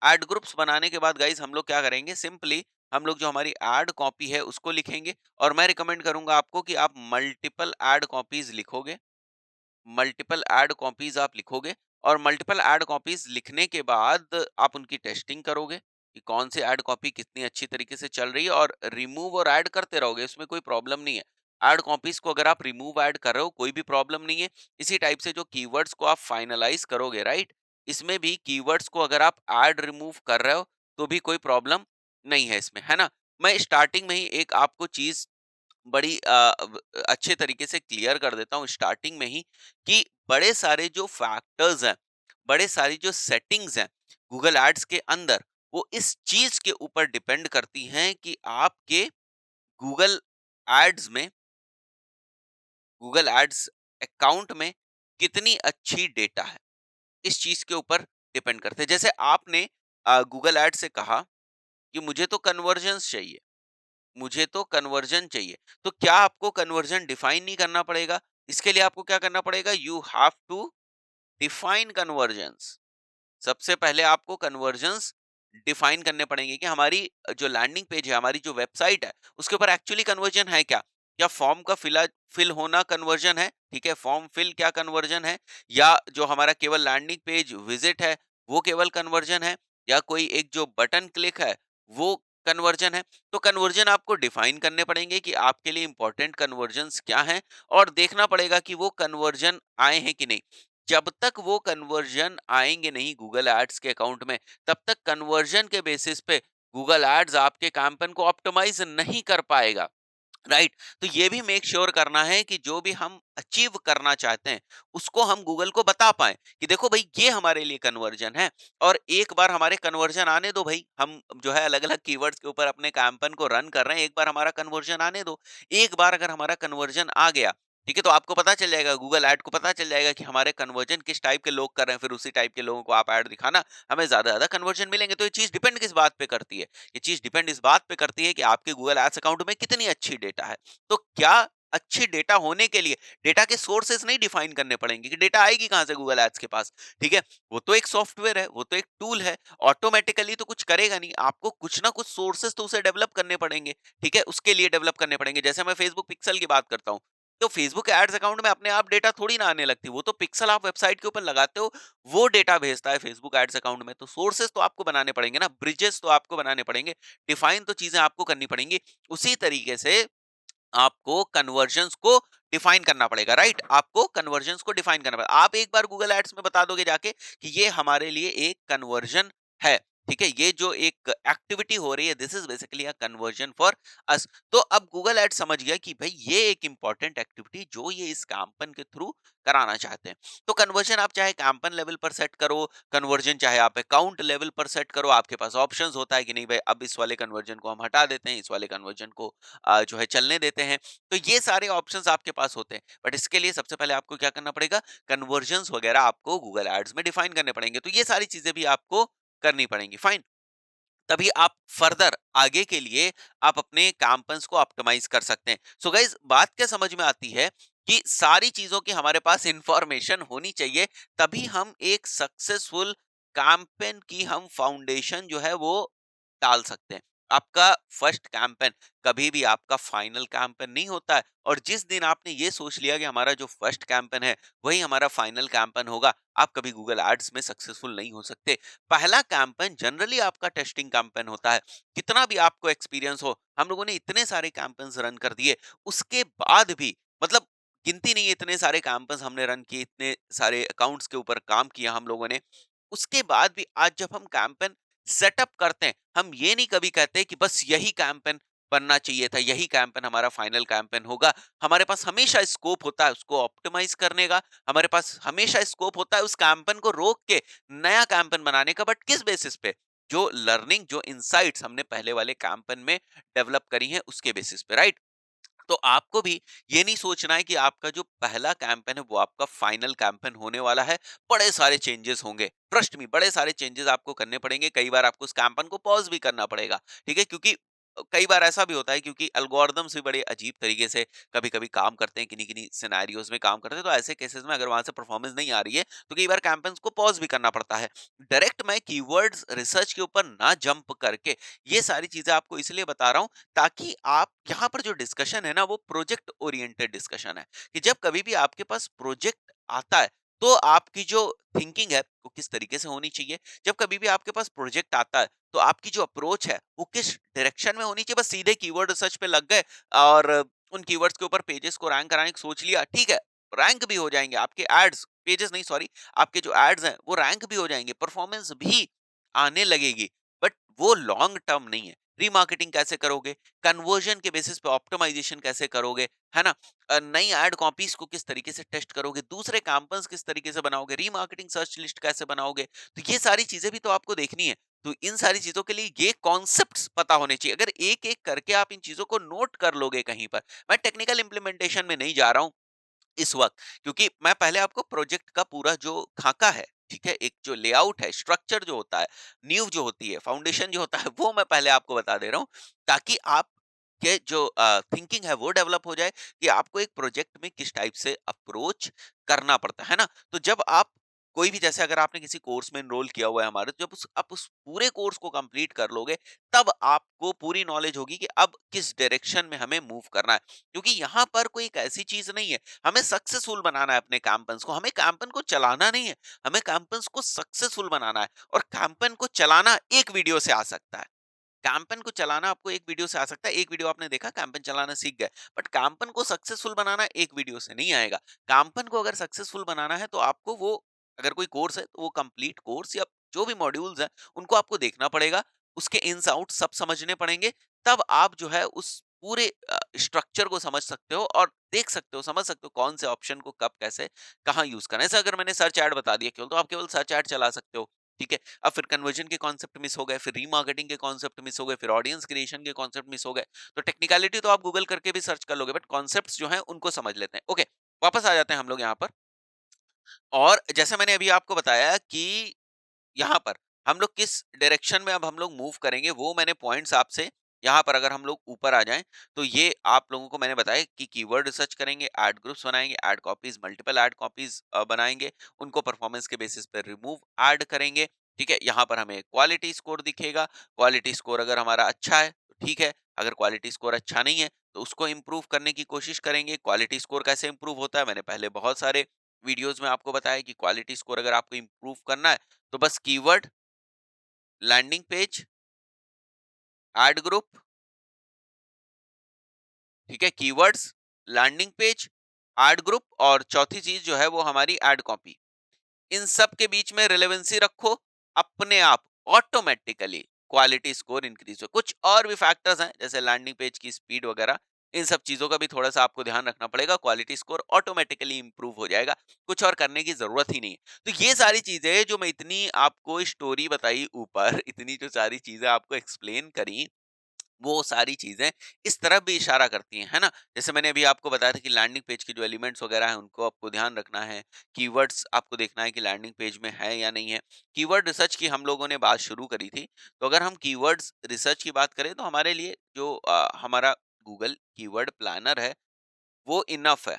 [SPEAKER 1] एड ग्रुप्स बनाने के बाद गाइस हम लोग क्या करेंगे, सिंपली हम लोग जो हमारी एड कॉपी है उसको लिखेंगे। और मैं रिकमेंड करूंगा आपको कि आप मल्टीपल एड कॉपीज लिखोगे, मल्टीपल ऐड कॉपीज आप लिखोगे। और मल्टीपल ऐड कॉपीज लिखने के बाद आप उनकी टेस्टिंग करोगे कि कौन सी ऐड कॉपी कितनी अच्छी तरीके से चल रही है, और रिमूव और ऐड करते रहोगे, इसमें कोई प्रॉब्लम नहीं है। ऐड कॉपीज को अगर आप रिमूव ऐड कर रहे हो कोई भी प्रॉब्लम नहीं है। इसी टाइप से जो कीवर्ड्स को आप फाइनलाइज करोगे, राइट, इसमें भी कीवर्ड्स को अगर आप ऐड रिमूव कर रहे हो तो भी कोई प्रॉब्लम नहीं है इसमें, है ना? मैं स्टार्टिंग में ही एक आपको चीज बड़ी अच्छे तरीके से क्लियर कर देता हूँ स्टार्टिंग में ही, कि बड़े सारे जो फैक्टर्स हैं, बड़े सारी जो सेटिंग्स हैं गूगल एड्स के अंदर, वो इस चीज के ऊपर डिपेंड करती हैं कि आपके गूगल एड्स में, गूगल एड्स अकाउंट में कितनी अच्छी डेटा है, इस चीज के ऊपर डिपेंड करते हैं। जैसे आपने गूगल एड से कहा कि मुझे तो कन्वर्जन्स चाहिए, मुझे तो कन्वर्जन चाहिए, तो क्या आपको कन्वर्जन डिफाइन नहीं करना पड़ेगा? इसके लिए आपको क्या करना पड़ेगा, you have to define conversions. सबसे पहले आपको कन्वर्जन्स डिफाइन करने पड़ेंगे कि हमारी जो लैंडिंग पेज है, हमारी जो वेबसाइट है, उसके ऊपर एक्चुअली कन्वर्जन है क्या? क्या फॉर्म का फिल होना कन्वर्जन है, ठीक है, फॉर्म फिल क्या कन्वर्जन है, या जो हमारा केवल लैंडिंग पेज विजिट है वो केवल कन्वर्जन है, या कोई एक जो बटन क्लिक है वो कन्वर्जन है? तो कन्वर्जन आपको डिफाइन करने पड़ेंगे कि आपके लिए इंपॉर्टेंट कन्वर्जन्स क्या हैं, और देखना पड़ेगा कि वो कन्वर्जन आए हैं कि नहीं। जब तक वो कन्वर्जन आएंगे नहीं गूगल एड्स के अकाउंट में, तब तक कन्वर्जन के बेसिस पे गूगल एड्स आपके कैंपेन को ऑप्टिमाइज नहीं कर पाएगा, राइट? तो ये भी मेक श्योर करना है कि जो भी हम अचीव करना चाहते हैं उसको हम गूगल को बता पाए कि देखो भाई ये हमारे लिए कन्वर्जन है। और एक बार हमारे कन्वर्जन आने दो भाई, हम जो है अलग अलग कीवर्ड्स के ऊपर अपने कैंपेन को रन कर रहे हैं, एक बार हमारा कन्वर्जन आने दो। एक बार अगर हमारा कन्वर्जन आ गया, ठीक है, तो आपको पता चल जाएगा, गूगल ऐड को पता चल जाएगा कि हमारे कन्वर्जन किस टाइप के लोग कर रहे हैं, फिर उसी टाइप के लोगों को आप ऐड दिखाना, हमें ज्यादा कन्वर्जन मिलेंगे। तो ये चीज डिपेंड किस बात पे करती है, ये चीज डिपेंड इस बात पे करती है कि आपके गूगल एड्स अकाउंट में कितनी अच्छी डेटा है। तो क्या अच्छी डेटा होने के लिए डेटा के सोर्सेस नहीं डिफाइन करने पड़ेंगे कि डेटा आएगी कहां से गूगल एड्स के पास, ठीक है? वो तो एक सॉफ्टवेयर है, वो तो एक टूल है, ऑटोमेटिकली तो कुछ करेगा नहीं, आपको कुछ ना कुछ सोर्सेस तो उसे डेवलप करने पड़ेंगे, ठीक है, उसके लिए डेवलप करने पड़ेंगे। जैसे मैं फेसबुक पिक्सल की बात करता हूँ, तो फेसबुक एड्स अकाउंट में अपने आप डेटा थोड़ी ना आने लगती, वो तो पिक्सल आप वेबसाइट के ऊपर लगाते हो, वो डेटा भेजता है फेसबुक एड्स अकाउंट में। तो सोर्सेस तो आपको बनाने पड़ेंगे ना, ब्रिजेस तो आपको बनाने पड़ेंगे, डिफाइन तो चीजें आपको करनी पड़ेंगी। उसी तरीके से आपको कन्वर्जन्स को डिफाइन करना पड़ेगा, राइट? आपको कन्वर्जन्स को डिफाइन करना पड़ेगा। आप एक बार गूगल एड्स में बता दोगे जाके कि ये हमारे लिए एक कन्वर्जन है, ठीक है, ये जो एक एक्टिविटी हो रही है, this is basically a conversion for us. तो अब गूगल एड समझ गया कि भाई ये एक इंपॉर्टेंट एक्टिविटी जो ये इस कैंपन के थ्रू कराना चाहते हैं। तो कन्वर्जन आप चाहे कैंपन लेवल पर सेट करो, कन्वर्जन चाहे आप अकाउंट लेवल पर सेट करो, आपके पास ऑप्शंस होता है कि नहीं भाई अब इस वाले कन्वर्जन को हम हटा देते हैं, इस वाले कन्वर्जन को जो है चलने देते हैं। तो ये सारे ऑप्शंस आपके पास होते हैं, बट इसके लिए सबसे पहले आपको क्या करना पड़ेगा, कन्वर्जन्स वगैरह आपको गूगल एड्स में डिफाइन करने पड़ेंगे। तो ये सारी चीजें भी आपको करनी पड़ेंगी, फाइन। तभी आप फर्दर आगे के लिए आप अपने कैंपेन्स को ऑप्टिमाइज कर सकते हैं। सो गाइज बात क्या समझ में आती है कि सारी चीजों की हमारे पास इंफॉर्मेशन होनी चाहिए, तभी हम एक सक्सेसफुल कैंपेन की हम फाउंडेशन जो है वो डाल सकते हैं। आपका फर्स्ट कैंपेन कभी भी आपका फाइनल कैंपेन नहीं होता है, और जिस दिन आपने ये सोच लिया कि हमारा जो फर्स्ट कैंपेन है वही हमारा फाइनल कैंपेन होगा, आप कभी गूगल एड्स में सक्सेसफुल नहीं हो सकते। पहला कैंपेन जनरली आपका टेस्टिंग कैंपेन होता है। कितना भी आपको एक्सपीरियंस हो, हम लोगों ने इतने सारे कैंपेन्स रन कर दिए, उसके बाद भी मतलब गिनती नहीं है, इतने सारे कैंपेन्स हमने रन किए, इतने सारे अकाउंट्स के ऊपर काम किया हम लोगों ने। उसके बाद भी आज जब हम कैंपेन सेटअप करते हैं, हम ये नहीं कभी कहते कि बस यही कैंपेन बनना चाहिए था, यही कैंपेन हमारा फाइनल कैंपेन होगा। हमारे पास हमेशा स्कोप होता है उसको ऑप्टिमाइज करने का, हमारे पास हमेशा स्कोप होता है उस कैंपेन को रोक के नया कैंपेन बनाने का। बट किस बेसिस पे? जो लर्निंग, जो इनसाइट्स हमने पहले वाले कैंपेन में डेवलप करी हैं उसके बेसिस पे, राइट? तो आपको भी ये नहीं सोचना है कि आपका जो पहला कैंपेन है वो आपका फाइनल कैंपेन होने वाला है। बड़े सारे चेंजेस होंगे, ट्रस्ट मी, बड़े सारे चेंजेस आपको करने पड़ेंगे। कई बार आपको उस कैंपेन को पॉज भी करना पड़ेगा, ठीक है? क्योंकि कई बार ऐसा भी होता है, क्योंकि एल्गोरिदम्स भी बड़े अजीब तरीके से कभी कभी काम करते हैं, किन्हीं किन्हीं सिनेरियोज में काम करते हैं। तो ऐसे केसेस में अगर वहां से परफॉर्मेंस नहीं आ रही है तो कई बार कैंपेन्स को पॉज भी करना पड़ता है। डायरेक्ट मैं कीवर्ड्स रिसर्च के ऊपर ना जंप करके ये सारी चीजें आपको इसलिए बता रहा हूँ ताकि आप यहाँ पर जो डिस्कशन है ना वो प्रोजेक्ट ओरिएंटेड डिस्कशन है, कि जब कभी भी आपके पास प्रोजेक्ट आता है तो आपकी जो थिंकिंग है वो किस तरीके से होनी चाहिए। जब कभी भी आपके पास प्रोजेक्ट आता है तो आपकी जो अप्रोच है वो किस डायरेक्शन में होनी चाहिए। बस सीधे कीवर्ड रिसर्च पे लग गए और उन कीवर्ड्स के ऊपर पेजेस को रैंक कराने की सोच लिया, ठीक है, रैंक भी हो जाएंगे आपके एड्स, पेजेस नहीं सॉरी, आपके जो एड्स हैं वो रैंक भी हो जाएंगे, परफॉर्मेंस भी आने लगेगी। बट वो लॉन्ग टर्म नहीं है। रीमार्केटिंग कैसे करोगे, कन्वर्जन के बेसिस पे ऑप्टिमाइजेशन कैसे करोगे, है ना? नई एड कॉपीज को किस तरीके से टेस्ट करोगे, दूसरे कैंपेन्स किस तरीके से बनाओगे, रीमार्केटिंग सर्च लिस्ट कैसे बनाओगे, तो ये सारी चीजें भी तो आपको देखनी है। तो इन सारी चीजों के लिए ये कॉन्सेप्ट्स पता होने चाहिए। अगर एक एक करके आप इन चीजों को नोट कर लोगे कहीं पर, मैं टेक्निकल इंप्लीमेंटेशन में नहीं जा रहा हूं इस वक्त, क्योंकि मैं पहले आपको प्रोजेक्ट का पूरा जो खाका है, ठीक है, एक जो लेआउट है, स्ट्रक्चर जो होता है, नींव जो होती है, फाउंडेशन जो होता है, वो मैं पहले आपको बता दे रहा हूँ, ताकि आप के जो थिंकिंग है वो डेवलप हो जाए कि आपको एक प्रोजेक्ट में किस टाइप से अप्रोच करना पड़ता है ना? तो जब आप कोई भी, जैसे अगर आपने किसी कोर्स में एनरोल किया हुआ है हमारे, तो जब उस आप उस पूरे कोर्स को कंप्लीट कर लोगे, तब आपको पूरी नॉलेज होगी कि अब किस डायरेक्शन में हमें मूव करना है। क्योंकि यहाँ पर कोई एक ऐसी चीज नहीं है, हमें सक्सेसफुल बनाना है अपने कैंपेन्स को, हमें कैंपेन को चलाना नहीं है, हमें कैंपेन्स को सक्सेसफुल बनाना है। और कैंपेन को चलाना एक वीडियो से आ सकता है, कैंपेन को चलाना आपको एक वीडियो से आ सकता है। एक वीडियो आपने देखा, कैंपेन चलाना सीख गए। बट कैंपेन को सक्सेसफुल बनाना एक वीडियो से नहीं आएगा। कैंपेन को अगर सक्सेसफुल बनाना है तो आपको वो, अगर कोई कोर्स है तो वो कंप्लीट कोर्स या जो भी मॉड्यूल्स हैं उनको आपको देखना पड़ेगा, उसके इन्स आउट सब समझने पड़ेंगे। तब आप जो है उस पूरे स्ट्रक्चर को समझ सकते हो और देख सकते हो, समझ सकते हो कौन से ऑप्शन को कब कैसे कहाँ यूज करना है। ऐसा अगर मैंने सर्च ऐड बता दिया केवल, तो आप केवल सर्च ऐड चला सकते हो, ठीक है? अब फिर कन्वर्जन के कॉन्सेप्ट मिस हो गए, फिर रीमार्केटिंग के कॉन्सेप्ट मिस हो गए, फिर ऑडियंस क्रिएशन के कॉन्सेप्ट मिस हो गए। तो टेक्निकलिटी तो आप गूगल करके भी सर्च कर लोगे, बट कॉन्सेप्ट्स जो हैं उनको समझ लेते हैं। ओके, वापस आ जाते हैं हम लोग यहाँ पर। और जैसे मैंने अभी आपको बताया कि यहाँ पर हम लोग किस डायरेक्शन में अब हम लोग मूव करेंगे, वो मैंने पॉइंट्स आपसे, यहाँ पर अगर हम लोग ऊपर आ जाएं तो ये आप लोगों को मैंने बताया कि कीवर्ड रिसर्च करेंगे, ऐड ग्रुप्स बनाएंगे, add copies, multiple add copies बनाएंगे, उनको परफॉर्मेंस के बेसिस पर रिमूव ऐड करेंगे, ठीक है? यहाँ पर हमें क्वालिटी स्कोर दिखेगा। क्वालिटी स्कोर अगर हमारा अच्छा है तो ठीक है, अगर क्वालिटी स्कोर अच्छा नहीं है तो उसको इम्प्रूव करने की कोशिश करेंगे। क्वालिटी स्कोर कैसे इम्प्रूव होता है, मैंने पहले बहुत सारे वीडियोस में आपको बताया कि क्वालिटी स्कोर अगर आपको इम्प्रूव करना है तो बस keyword, landing page, ad group, ठीक है, keywords, landing page, ad group, और चौथी चीज जो है वो हमारी एड कॉपी। इन सब के बीच में रिलेवेंसी रखो, अपने आप ऑटोमेटिकली क्वालिटी स्कोर इंक्रीज हो। कुछ और भी फैक्टर्स हैं जैसे लैंडिंग पेज की स्पीड वगैरह, इन सब चीजों का भी थोड़ा सा आपको ध्यान रखना पड़ेगा, क्वालिटी स्कोर ऑटोमेटिकली इंप्रूव हो जाएगा। कुछ और करने की जरूरत ही नहीं है। तो ये सारी चीजें जो मैं इतनी आपको स्टोरी बताई ऊपर, इतनी जो सारी चीजें आपको एक्सप्लेन करी, वो सारी चीज़ें इस तरफ भी इशारा करती हैं, है ना? जैसे मैंने अभी आपको बताया था कि लैंडिंग पेज के जो एलिमेंट्स वगैरह हैं, उनको आपको ध्यान रखना है। कीवर्ड्स आपको देखना है कि लैंडिंग पेज में है या नहीं है। कीवर्ड रिसर्च की हम लोगों ने बात शुरू करी थी, तो अगर हम कीवर्ड्स रिसर्च की बात करें, तो हमारे लिए जो हमारा गूगल कीवर्ड प्लानर है, वो इनफ है,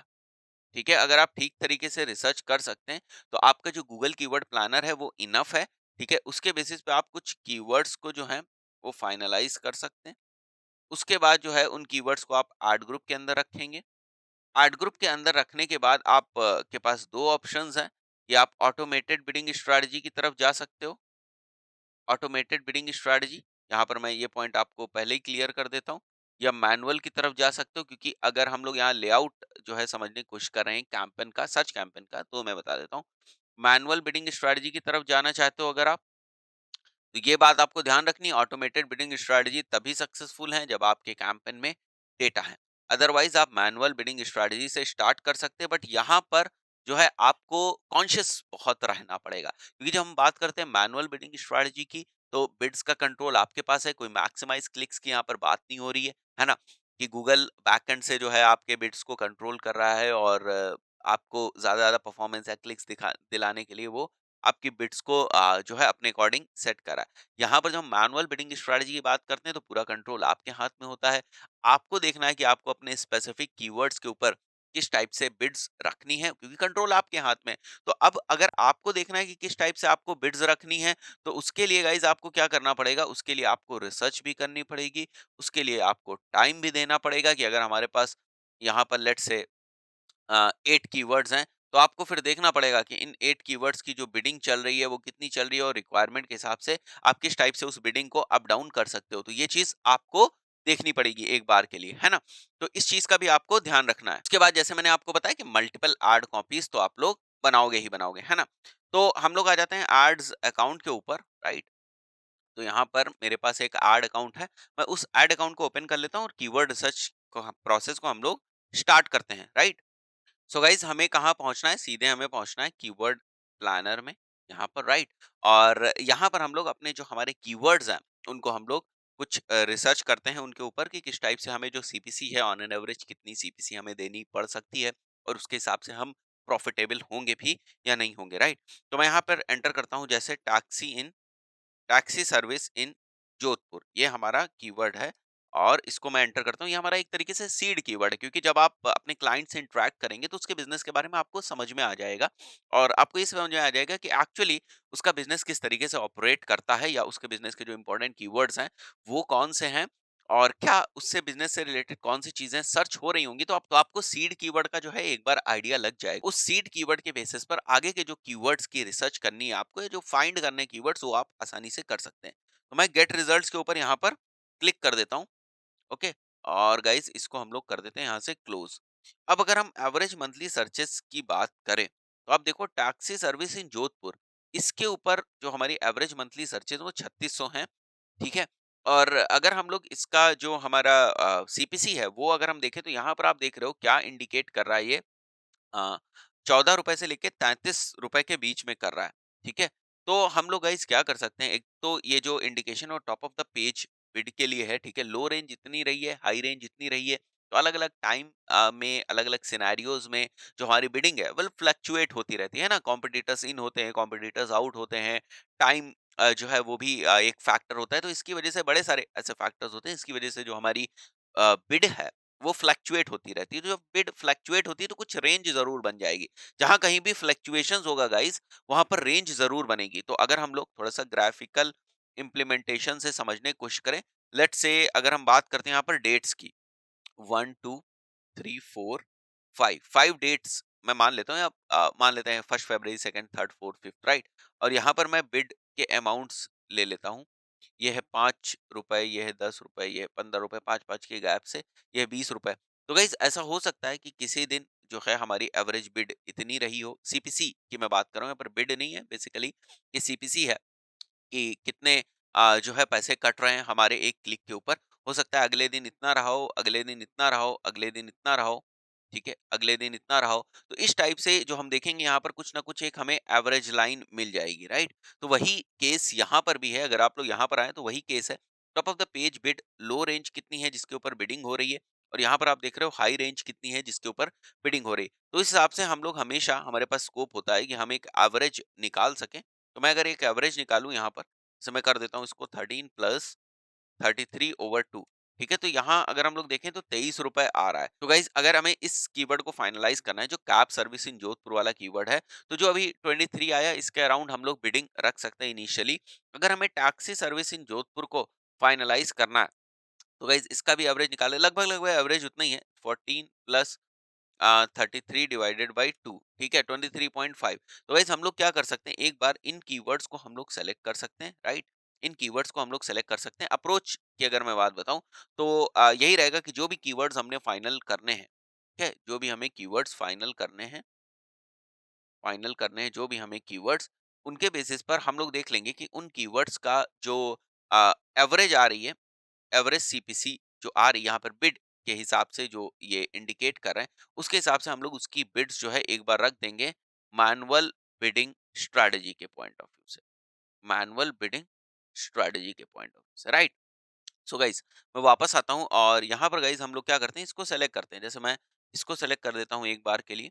[SPEAKER 1] ठीक है? अगर आप ठीक तरीके से रिसर्च कर सकते हैं, तो आपका जो गूगल कीवर्ड प्लानर है, वो इनफ है, ठीक है? उसके बेसिस पे आप कुछ कीवर्ड्स को जो है वो फाइनलाइज कर सकते हैं। उसके बाद जो है उन कीवर्ड्स को आप एड ग्रुप के अंदर रखेंगे। एड ग्रुप के अंदर रखने के बाद आप के पास 2 ऑप्शंस हैं, या आप ऑटोमेटेड बिडिंग स्ट्रैटेजी की तरफ जा सकते हो। ऑटोमेटेड बिडिंग स्ट्रैटेजी, यहाँ पर मैं ये पॉइंट आपको पहले ही क्लियर कर देता हूँ, या मैनुअल की तरफ जा सकते हो, क्योंकि अगर हम लोग यहाँ लेआउट जो है समझने की कोशिश कर रहे हैं कैंपेन का, सच कैंपेन का, तो मैं बता देता हूँ। मैनुअल बिडिंग स्ट्रैटेजी की तरफ जाना चाहते हो अगर आप, तो ये बात आपको ध्यान रखनी है, ऑटोमेटेड बिडिंग स्ट्रैटेजी तभी सक्सेसफुल है जब आपके कैंपेन में डेटा है। अदरवाइज आप मैनुअल बिडिंग स्ट्रैटेजी से स्टार्ट कर सकते हैं, बट यहाँ पर जो है आपको कॉन्शियस बहुत रहना पड़ेगा, क्योंकि जब हम बात करते हैं मैनुअल बिडिंग स्ट्रैटेजी की, तो बिड्स का कंट्रोल आपके पास है, कोई मैक्सिमाइज क्लिक्स की यहाँ पर बात नहीं हो रही है ना, कि गूगल बैकएंड से जो है आपके बिड्स को कंट्रोल कर रहा है, और आपको ज्यादा परफॉर्मेंस या क्लिक्स दिखा दिलाने के लिए वो आपकी बिट्स को जो है अपने अकॉर्डिंग सेट करा है। यहाँ पर जब हम मैनुअल बिडिंग स्ट्रेटजी की बात करते हैं, तो पूरा कंट्रोल आपके हाथ में होता है। आपको देखना है कि आपको अपने स्पेसिफिक कीवर्ड्स के ऊपर किस टाइप से बिड्स रखनी है, क्योंकि कंट्रोल आपके हाथ में है। तो अब अगर आपको देखना है कि किस टाइप से आपको बिड्स रखनी है, तो उसके लिए गाइज आपको क्या करना पड़ेगा, उसके लिए आपको रिसर्च भी करनी पड़ेगी, उसके लिए आपको टाइम भी देना पड़ेगा, कि अगर हमारे पास यहाँ पर लेट से 8 कीवर्ड्स हैं, तो आपको फिर देखना पड़ेगा कि इन 8 कीवर्ड्स की जो बिडिंग चल रही है वो कितनी चल रही है, और रिक्वायरमेंट के हिसाब से आप किस टाइप से उस बिडिंग को अप डाउन कर सकते हो। तो ये चीज आपको देखनी पड़ेगी एक बार के लिए, है ना। तो इस चीज का भी आपको ध्यान रखना है। उसके बाद जैसे मैंने आपको बताया कि मल्टीपल एड कॉपीज तो आप लोग बनाओगे ही बनाओगे, है ना। तो हम लोग आ जाते हैं एड्स अकाउंट के ऊपर, राइट। तो यहाँ पर मेरे पास एक एड अकाउंट है, मैं उस एड अकाउंट को ओपन कर लेता हूँ, और कीवर्ड रिसर्च को प्रोसेस को हम लोग स्टार्ट करते हैं, राइट। सो गाइज हमें कहाँ पहुंचना है, सीधे हमें पहुंचना है कीवर्ड प्लानर में, यहाँ पर, राइट। और यहाँ पर हम लोग अपने जो हमारे कीवर्ड्स हैं उनको हम लोग कुछ रिसर्च करते हैं उनके ऊपर, कि किस टाइप से हमें जो सीपीसी है, ऑन एन एवरेज कितनी सीपीसी हमें देनी पड़ सकती है, और उसके हिसाब से हम प्रॉफिटेबल होंगे भी या नहीं होंगे, राइट। तो मैं यहाँ पर एंटर करता हूँ, जैसे टैक्सी सर्विस इन जोधपुर, ये हमारा कीवर्ड है, और इसको मैं एंटर करता हूँ। ये हमारा एक तरीके से सीड कीवर्ड है, क्योंकि जब आप अपने क्लाइंट से इंटरेक्ट करेंगे तो उसके बिजनेस के बारे में आपको समझ में आ जाएगा, और आपको ये समझ में आ जाएगा कि एक्चुअली उसका बिजनेस किस तरीके से ऑपरेट करता है, या उसके बिजनेस के जो इंपॉर्टेंट कीवर्ड्स हैं वो कौन से हैं, और क्या उससे बिजनेस से रिलेटेड कौन सी चीजें सर्च हो रही होंगी। तो आपको सीड कीवर्ड का जो है एक बार आइडिया लग जाएगा। उस सीड कीवर्ड के बेसिस पर आगे के जो कीवर्ड्स की रिसर्च करनी है आपको, ये जो फाइंड करने कीवर्ड्स, वो आप आसानी से कर सकते हैं। तो मैं गेट रिजल्ट्स के ऊपर यहाँ पर क्लिक कर देता हूँ, ओके। और गाइस इसको हम लोग कर देते हैं यहाँ से क्लोज। अब अगर हम एवरेज मंथली सर्चेस की बात करें, तो आप देखो टैक्सी सर्विस इन जोधपुर, इसके ऊपर जो हमारी एवरेज मंथली सर्चेस वो 3600 हैं, ठीक है। और अगर हम लोग इसका जो हमारा सीपीसी है वो अगर हम देखें, तो यहाँ पर आप देख रहे हो क्या इंडिकेट कर रहा है ये, 14 रुपए से लेके 33 रुपए के बीच में कर रहा है, ठीक है। तो हम लोग गाइस क्या कर सकते हैं, एक तो ये जो इंडिकेशन और top of the page bid के लिए है, ठीक है। लो रेंज जितनी रही है, हाई रेंज जितनी रही है, तो अलग अलग टाइम में, अलग अलग सिनेरियोज में जो हमारी बिडिंग है वो फ्लक्चुएट होती रहती है ना। कॉम्पिटिटर्स इन होते हैं, कॉम्पिटिटर्स आउट होते हैं, टाइम जो है वो भी एक फैक्टर होता है। तो इसकी वजह से बड़े सारे ऐसे फैक्टर्स होते हैं, इसकी वजह से जो हमारी बिड है वो फ्लक्चुएट होती रहती है। तो जब बिड फ्लक्चुएट होती है तो कुछ रेंज जरूर बन जाएगी। जहां कहीं भी फ्लक्चुएशंस होगा गाइस, वहां पर रेंज जरूर बनेगी। तो अगर हम लोग थोड़ा सा ग्राफिकल इम्प्लीमेंटेशन से समझने की कोशिश करें, लेट से अगर हम बात करते हैं यहाँ पर डेट्स की, 1 2 3 4 5 डेट्स मैं मान लेता हूँ, या मान लेते हैं 1 फरवरी, 2nd 3rd 4th 5th, right. और यहाँ पर मैं बिड के अमाउंट्स ले लेता हूँ। ये है 5 रुपए, ये है 10 रुपए, ये है 15 रुपए, 5 5 के गैप से ये है 20 रुपए। तो गाइज ऐसा हो सकता है कि किसी दिन जो है हमारी एवरेज बिड इतनी रही हो, सीपीसी की मैं बात कर रहा हूँ, यहाँ पर बिड नहीं है बेसिकली, ये सीपीसी है, कि कितने जो है पैसे कट रहे हैं हमारे एक क्लिक के ऊपर। हो सकता है अगले दिन इतना रहा हो, अगले दिन इतना रहा हो, अगले दिन इतना रहा हो, ठीक है, अगले दिन इतना रहा हो। तो इस टाइप से जो हम देखेंगे यहाँ पर कुछ ना कुछ एक हमें एवरेज लाइन मिल जाएगी, राइट। तो वही केस यहाँ पर भी है, अगर आप लोग यहाँ पर आए तो वही केस है। Top of the page bid, low range कितनी है जिसके ऊपर बिडिंग हो रही है, और यहाँ पर आप देख रहे हो हाई रेंज कितनी है जिसके ऊपर बिडिंग हो रही है। तो इस हिसाब से हम लोग हमेशा, हमारे पास स्कोप होता है कि हम एक एवरेज निकाल सकें। तो मैं अगर एक एवरेज निकालूं यहाँ पर, जैसे मैं कर देता हूँ इसको 13 + 33/2, ठीक है। तो यहाँ अगर हम लोग देखें तो 23 रुपए आ रहा है। तो गाइज अगर हमें इस कीवर्ड को फाइनलाइज करना है, जो कैब सर्विस इन जोधपुर वाला कीवर्ड है, तो जो अभी 23 आया, इसके अराउंड हम लोग बिडिंग रख सकते हैं इनिशियली। अगर हमें टैक्सी सर्विस इन जोधपुर को फाइनलाइज करना है। तो गाइज इसका भी एवरेज निकाले, लगभग लगभग एवरेज उतना ही है, 14 प्लस 33 डिवाइडेड बाई 2, ठीक है, 23.5। तो गाइज हम लोग क्या कर सकते हैं, एक बार इन कीवर्ड्स को हम लोग सेलेक्ट कर सकते हैं, राइट। इन कीवर्ड्स को हम लोग सेलेक्ट कर सकते हैं। अप्रोच की अगर मैं बात बताऊं तो यही रहेगा कि जो भी कीवर्ड्स हमने फाइनल करने हैं, ठीक है, जो भी हमें कीवर्ड्स फाइनल करने हैं, जो भी हमें कीवर्ड्स, उनके बेसिस पर हम लोग देख लेंगे कि उन कीवर्ड्स का जो एवरेज आ रही है, एवरेज सीपीसी जो आ रही है यहाँ पर बिड के हिसाब से, जो ये इंडिकेट कर रहे हैं, उसके हिसाब से हम लोग उसकी बिड्स जो है एक बार रख देंगे मैनुअल बिडिंग स्ट्रेटजी के पॉइंट ऑफ व्यू से, मैनुअल बिडिंग स्ट्रेटजी के पॉइंट ऑफ व्यू से, राइट। सो गाइज मैं वापस आता हूँ और यहाँ पर गाइज हम लोग क्या करते हैं, इसको सेलेक्ट करते हैं। जैसे मैं इसको सेलेक्ट कर देता हूँ एक बार के लिए,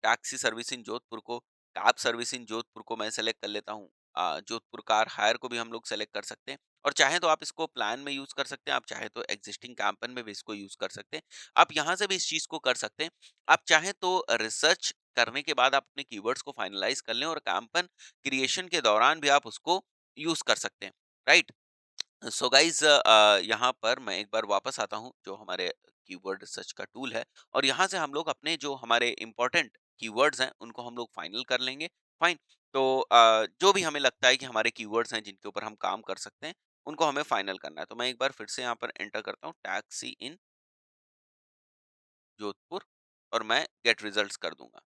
[SPEAKER 1] टैक्सी सर्विस इन जोधपुर को, कैब सर्विस इन जोधपुर को मैं सेलेक्ट कर लेता हूँ। जोधपुर कार हायर को भी हम लोग सेलेक्ट कर सकते हैं, और चाहे तो आप इसको प्लान में यूज कर सकते हैं, आप चाहे तो एग्जिस्टिंग कैंपेन में भी इसको यूज कर सकते हैं। आप यहाँ से भी इस चीज को कर सकते हैं। आप चाहे तो रिसर्च करने के बाद आप अपने कीवर्ड्स को फाइनलाइज कर लें, और कैंपेन क्रिएशन के दौरान भी आप उसको यूज कर सकते हैं, राइट। सो गाइज यहाँ पर मैं एक बार वापस आता हूँ जो हमारे कीवर्ड सर्च का टूल है, और यहाँ से हम लोग अपने जो हमारे इंपॉर्टेंट कीवर्ड्स हैं उनको हम लोग फाइनल कर लेंगे। फाइन। तो जो भी हमें लगता है कि हमारे कीवर्ड्स हैं जिनके ऊपर हम काम कर सकते हैं, उनको हमें फाइनल करना है। तो मैं एक बार फिर से यहाँ पर एंटर करता हूँ टैक्सी इन जोधपुर, और मैं गेट रिजल्ट्स कर दूंगा।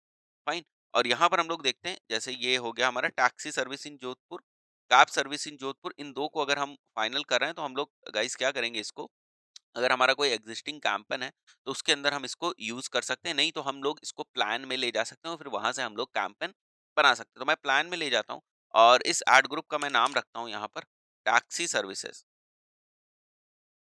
[SPEAKER 1] फाइन। और यहाँ पर हम लोग देखते हैं, जैसे ये हो गया हमारा taxi service in Jodhpur, cab service in Jodhpur, इन दो को अगर हम फाइनल कर रहे हैं तो हम लोग गाइस क्या करेंगे, इसको अगर हमारा कोई एग्जिस्टिंग कैंपेन है तो उसके अंदर हम इसको यूज कर सकते हैं, नहीं तो हम लोग इसको प्लान में ले जा सकते हैं और फिर वहां से हम लोग कैंपेन बना सकते हैं। तो मैं प्लान में ले जाता हूँ, और इस एड ग्रुप का मैं नाम रखता हूँ यहाँ पर टैक्सी सर्विसेज,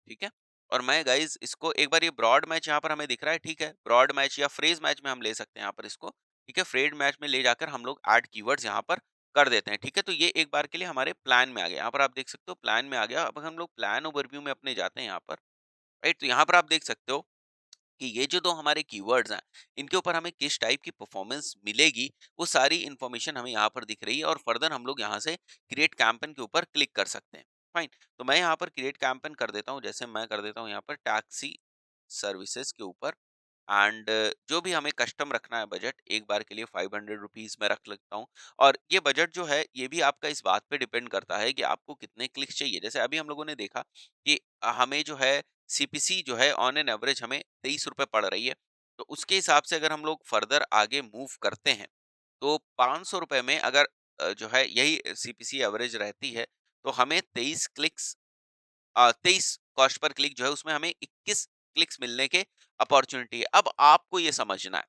[SPEAKER 1] ठीक है। और मैं गाइज इसको एक बार, ये ब्रॉड मैच यहाँ पर हमें दिख रहा है, ठीक है, ब्रॉड मैच या फ्रेज मैच में हम ले सकते हैं यहाँ पर इसको, ठीक है। फ्रेज मैच में ले जाकर हम लोग ऐड कीवर्ड्स यहाँ पर कर देते हैं, ठीक है। तो ये एक बार के लिए हमारे प्लान में आ गया, यहाँ पर आप देख सकते हो प्लान में आ गया। अब हम लोग प्लान ओवरव्यू में अपने जाते हैं यहाँ पर, राइट। तो यहाँ पर आप देख सकते हो कि ये जो दो हमारे कीवर्ड्स हैं, इनके ऊपर हमें किस टाइप की परफॉर्मेंस मिलेगी, वो सारी इन्फॉर्मेशन हमें यहाँ पर दिख रही है। और फर्दर हम लोग यहाँ से क्रिएट कैंपेन के ऊपर क्लिक कर सकते हैं। फाइन। तो मैं यहाँ पर क्रिएट कैंपेन कर देता हूँ, जैसे मैं कर देता हूँ यहाँ पर टैक्सी सर्विसेज के ऊपर। एंड जो भी हमें कस्टम रखना है बजट, एक बार के लिए 500 रुपीज में रख लेता हूँ। और ये बजट जो है ये भी आपका इस बात पे डिपेंड करता है कि आपको कितने क्लिक्स चाहिए। जैसे अभी हम लोगों ने देखा कि हमें जो है सीपीसी जो है ऑन एन एवरेज हमें 23 रुपए पड़ रही है। तो उसके हिसाब से अगर हम लोग फर्दर आगे मूव करते हैं तो 500 रुपए में अगर जो है यही सीपीसी एवरेज रहती है, तो हमें 23 कॉस्ट पर क्लिक जो है उसमें हमें 21 क्लिक्स मिलने के अपॉर्चुनिटी है। अब आपको ये समझना है,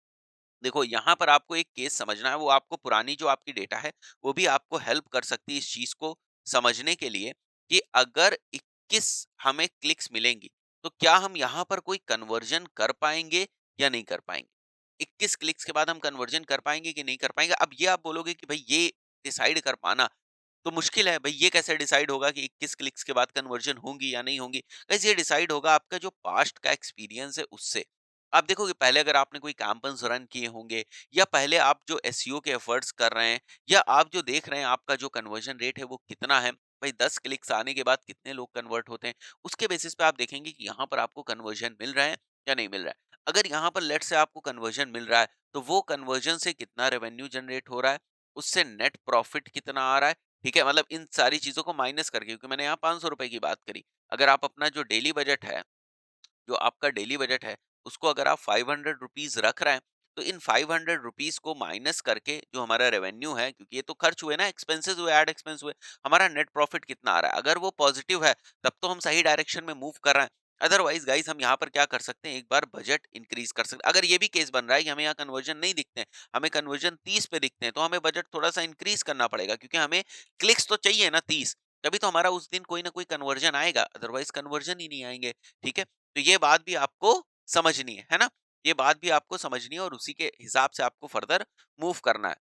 [SPEAKER 1] देखो यहाँ पर आपको एक केस समझना है, वो आपको पुरानी जो आपकी डेटा है वो भी आपको हेल्प कर सकती है इस चीज को समझने के लिए, कि अगर 21 हमें क्लिक्स मिलेंगी तो क्या हम यहाँ पर कोई कन्वर्जन कर पाएंगे या नहीं कर पाएंगे। 21 क्लिक्स के बाद हम कन्वर्जन कर पाएंगे कि नहीं कर पाएंगे। अब ये आप बोलोगे कि भाई ये डिसाइड कर पाना तो मुश्किल है भाई, ये कैसे डिसाइड होगा कि 21 क्लिक्स के बाद कन्वर्जन होंगी या नहीं होंगी। गाइस ये डिसाइड होगा आपका जो पास्ट का एक्सपीरियंस है उससे। आप देखोगे पहले अगर आपने कोई कैंपेन्स रन किए होंगे, या पहले आप जो एसईओ के एफर्ट्स कर रहे हैं, या आप जो देख रहे हैं आपका जो कन्वर्जन रेट है वो कितना है, भाई 10 क्लिक्स आने के बाद कितने लोग कन्वर्ट होते हैं, उसके बेसिस पे आप देखेंगे कि यहाँ पर आपको कन्वर्जन मिल रहा है या नहीं मिल रहा है। अगर यहाँ पर लेट से आपको कन्वर्जन मिल रहा है तो वो कन्वर्जन से कितना रेवेन्यू जनरेट हो रहा है, उससे नेट प्रॉफिट कितना आ रहा है, ठीक है। मतलब इन सारी चीजों को माइनस करके, क्योंकि मैंने यहाँ 500 रुपए की बात करी, अगर आप अपना जो डेली बजट है, जो आपका डेली बजट है, उसको अगर आप 500 रुपीज रख रहे हैं, तो इन 500 रुपीज को माइनस करके जो हमारा रेवेन्यू है, क्योंकि ये तो खर्च हुए ना, एक्सपेंसेस हुए, एड एक्सपेंस हुए, हमारा नेट प्रॉफिट कितना आ रहा है, अगर वो पॉजिटिव है तब तो हम सही डायरेक्शन में मूव कर रहे हैं। अदरवाइज गाइस हम यहाँ पर क्या कर सकते हैं, एक बार बजट इंक्रीज कर सकते हैं। अगर ये भी केस बन रहा है कि हमें यहाँ कन्वर्जन नहीं दिखते हैं, हमें कन्वर्जन 30 पे दिखते हैं, तो हमें बजट थोड़ा सा इंक्रीज करना पड़ेगा, क्योंकि हमें क्लिक्स तो चाहिए ना 30, तभी तो हमारा उस दिन कोई ना कोई कन्वर्जन आएगा, अदरवाइज कन्वर्जन ही नहीं आएंगे, ठीक है। तो ये बात भी आपको समझनी है ना? ये बात भी आपको समझनी है, और उसी के हिसाब से आपको फर्दर मूव करना है।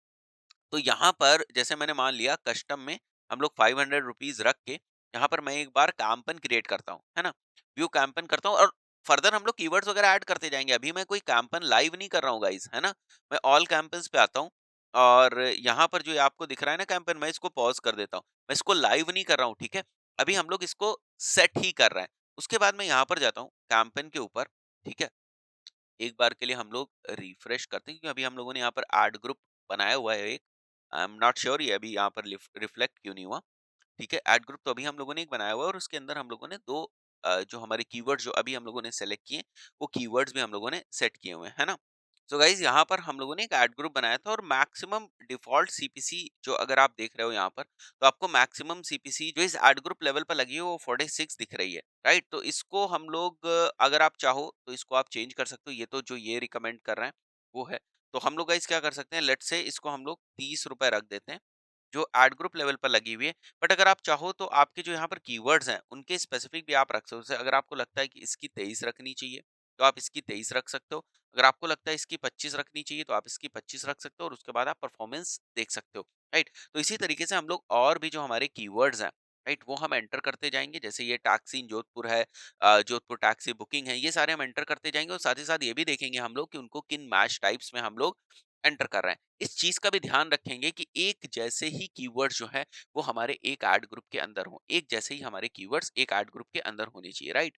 [SPEAKER 1] तो यहाँ पर जैसे मैंने मान लिया कस्टम में हम लोग 500 रुपीज रख के यहाँ पर मैं एक बार कैंपन क्रिएट करता हूँ, है ना, व्यू कैंपन करता हूँ, और फर्दर हम लोग कीवर्ड्स वगैरह ऐड करते जाएंगे। अभी मैं कोई कैंपन लाइव नहीं कर रहा हूँ गाइस, है ना, मैं ऑल कैंपन्स पे आता हूँ। और यहाँ पर जो ये आपको दिख रहा है ना कैंपन, मैं इसको पॉज कर देता हूँ, मैं इसको लाइव नहीं कर रहा हूँ, ठीक है। अभी हम लोग इसको सेट ही कर रहे हैं। उसके बाद मैं यहाँ पर जाता हूँ कैंपेन के ऊपर, ठीक है? एक बार के लिए हम लोग रिफ्रेश करते हैं, क्योंकि अभी हम लोगों ने यहाँ पर ऐड ग्रुप बनाया हुआ है एक। आई एम नॉट श्योर ये अभी यहाँ पर रिफ्लेक्ट क्यों नहीं हुआ। ठीक है, ऐड ग्रुप तो अभी हम लोगों ने एक बनाया हुआ है और उसके अंदर हम लोगों ने दो जो हमारे कीवर्ड्स जो अभी हम लोगों ने सेलेक्ट किए, वो कीवर्ड्स भी हम लोगों ने सेट किए हुए हैं, है ना? सो गाइज यहाँ पर हम लोगों ने एक ऐड ग्रुप बनाया था और मैक्सिमम डिफॉल्ट सीपीसी जो अगर आप देख रहे हो यहाँ पर, तो आपको मैक्सिमम सीपीसी जो इस ऐड ग्रुप लेवल पर लगी है वो 46 दिख रही है, राइट? तो इसको हम लोग अगर आप चाहो तो इसको आप चेंज कर सकते हो। ये तो जो ये रिकमेंड कर रहे हैं वो है। तो हम लोग गाइज क्या कर सकते हैं, लेट से इसको हम लोग 30 रुपए रख देते हैं जो एड ग्रुप लेवल पर लगी हुई है। बट अगर आप चाहो तो आपके जो यहाँ पर कीवर्ड्स हैं उनके स्पेसिफिक भी आप रख सकते हो। जैसे अगर आपको लगता है कि इसकी 23 रखनी चाहिए तो आप इसकी 23 रख सकते हो। अगर आपको लगता है इसकी 25 रखनी चाहिए तो आप इसकी 25 रख सकते हो और उसके बाद आप परफॉर्मेंस देख सकते हो, राइट? तो इसी तरीके से हम लोग और भी जो हमारे कीवर्ड्स हैं, राइट, वो हम एंटर करते जाएंगे। जैसे ये टैक्सी इन जोधपुर है, जोधपुर टैक्सी बुकिंग है, ये सारे हम एंटर करते जाएंगे और साथ ही साथ ये भी देखेंगे हम लोग कि उनको किन मैच टाइप्स में हम लोग एंटर कर रहे हैं। इस चीज का भी ध्यान रखेंगे कि एक जैसे ही कीवर्ड्स जो है वो हमारे एक ऐड ग्रुप के अंदर हो, एक जैसे ही हमारे कीवर्ड्स एक ऐड ग्रुप के अंदर होने चाहिए, राइट?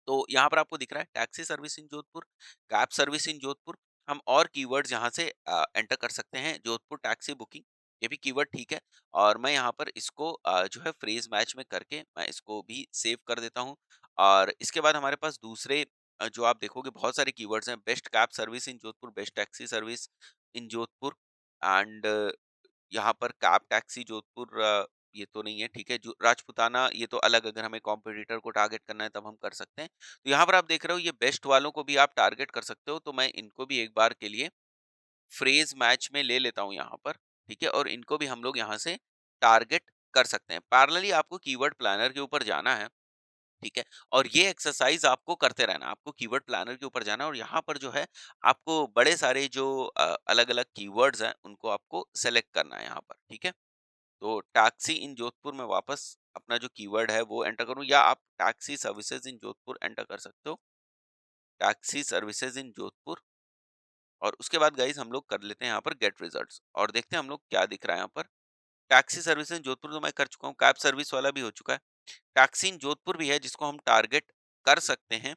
[SPEAKER 1] तो यहाँ पर आपको दिख रहा है taxi service in Jodhpur, cab service in Jodhpur. हम और कीवर्ड्स यहाँ से एंटर कर सकते हैं, जोधपुर टैक्सी बुकिंग, ये भी कीवर्ड ठीक है। और मैं यहाँ पर इसको जो है फ्रेज मैच में करके मैं इसको भी सेव कर देता हूँ। और इसके बाद हमारे पास दूसरे जो आप देखोगे बहुत सारे कीवर्ड्स हैं, best cab service in Jodhpur, best taxi service in Jodhpur and यहाँ पर कैब टैक्सी जोधपुर ये तो नहीं है, ठीक है। जो राजपुताना ये तो अलग, अगर हमें कॉम्पिटिटर को टारगेट करना है तब हम कर सकते हैं। तो यहाँ पर आप देख रहे हो ये बेस्ट वालों को भी आप टारगेट कर सकते हो, तो मैं इनको भी एक बार के लिए फ्रेज मैच में ले लेता हूँ यहाँ पर, ठीक है, और इनको भी हम लोग यहाँ से टारगेट कर सकते हैं। पैरेलली आपको कीवर्ड प्लानर के ऊपर जाना है, ठीक है, और ये एक्सरसाइज आपको करते रहना। आपको कीवर्ड प्लानर के ऊपर जाना है और यहाँ पर जो है आपको बड़े सारे जो अलग अलग कीवर्ड्स हैं उनको आपको सेलेक्ट करना है यहाँ पर, ठीक है। तो टैक्सी इन जोधपुर में वापस अपना जो कीवर्ड है वो एंटर करूं, या आप taxi services in Jodhpur enter कर सकते हो, टैक्सी सर्विसेज इन जोधपुर। और उसके बाद गाइस हम लोग कर लेते हैं यहाँ पर गेट रिजल्ट्स और देखते हैं हम लोग क्या दिख रहा है यहाँ पर। टैक्सी सर्विस इन जोधपुर तो मैं कर चुका हूँ, कैब सर्विस वाला भी हो चुका है, टैक्सी इन जोधपुर भी है जिसको हम टारगेट कर सकते हैं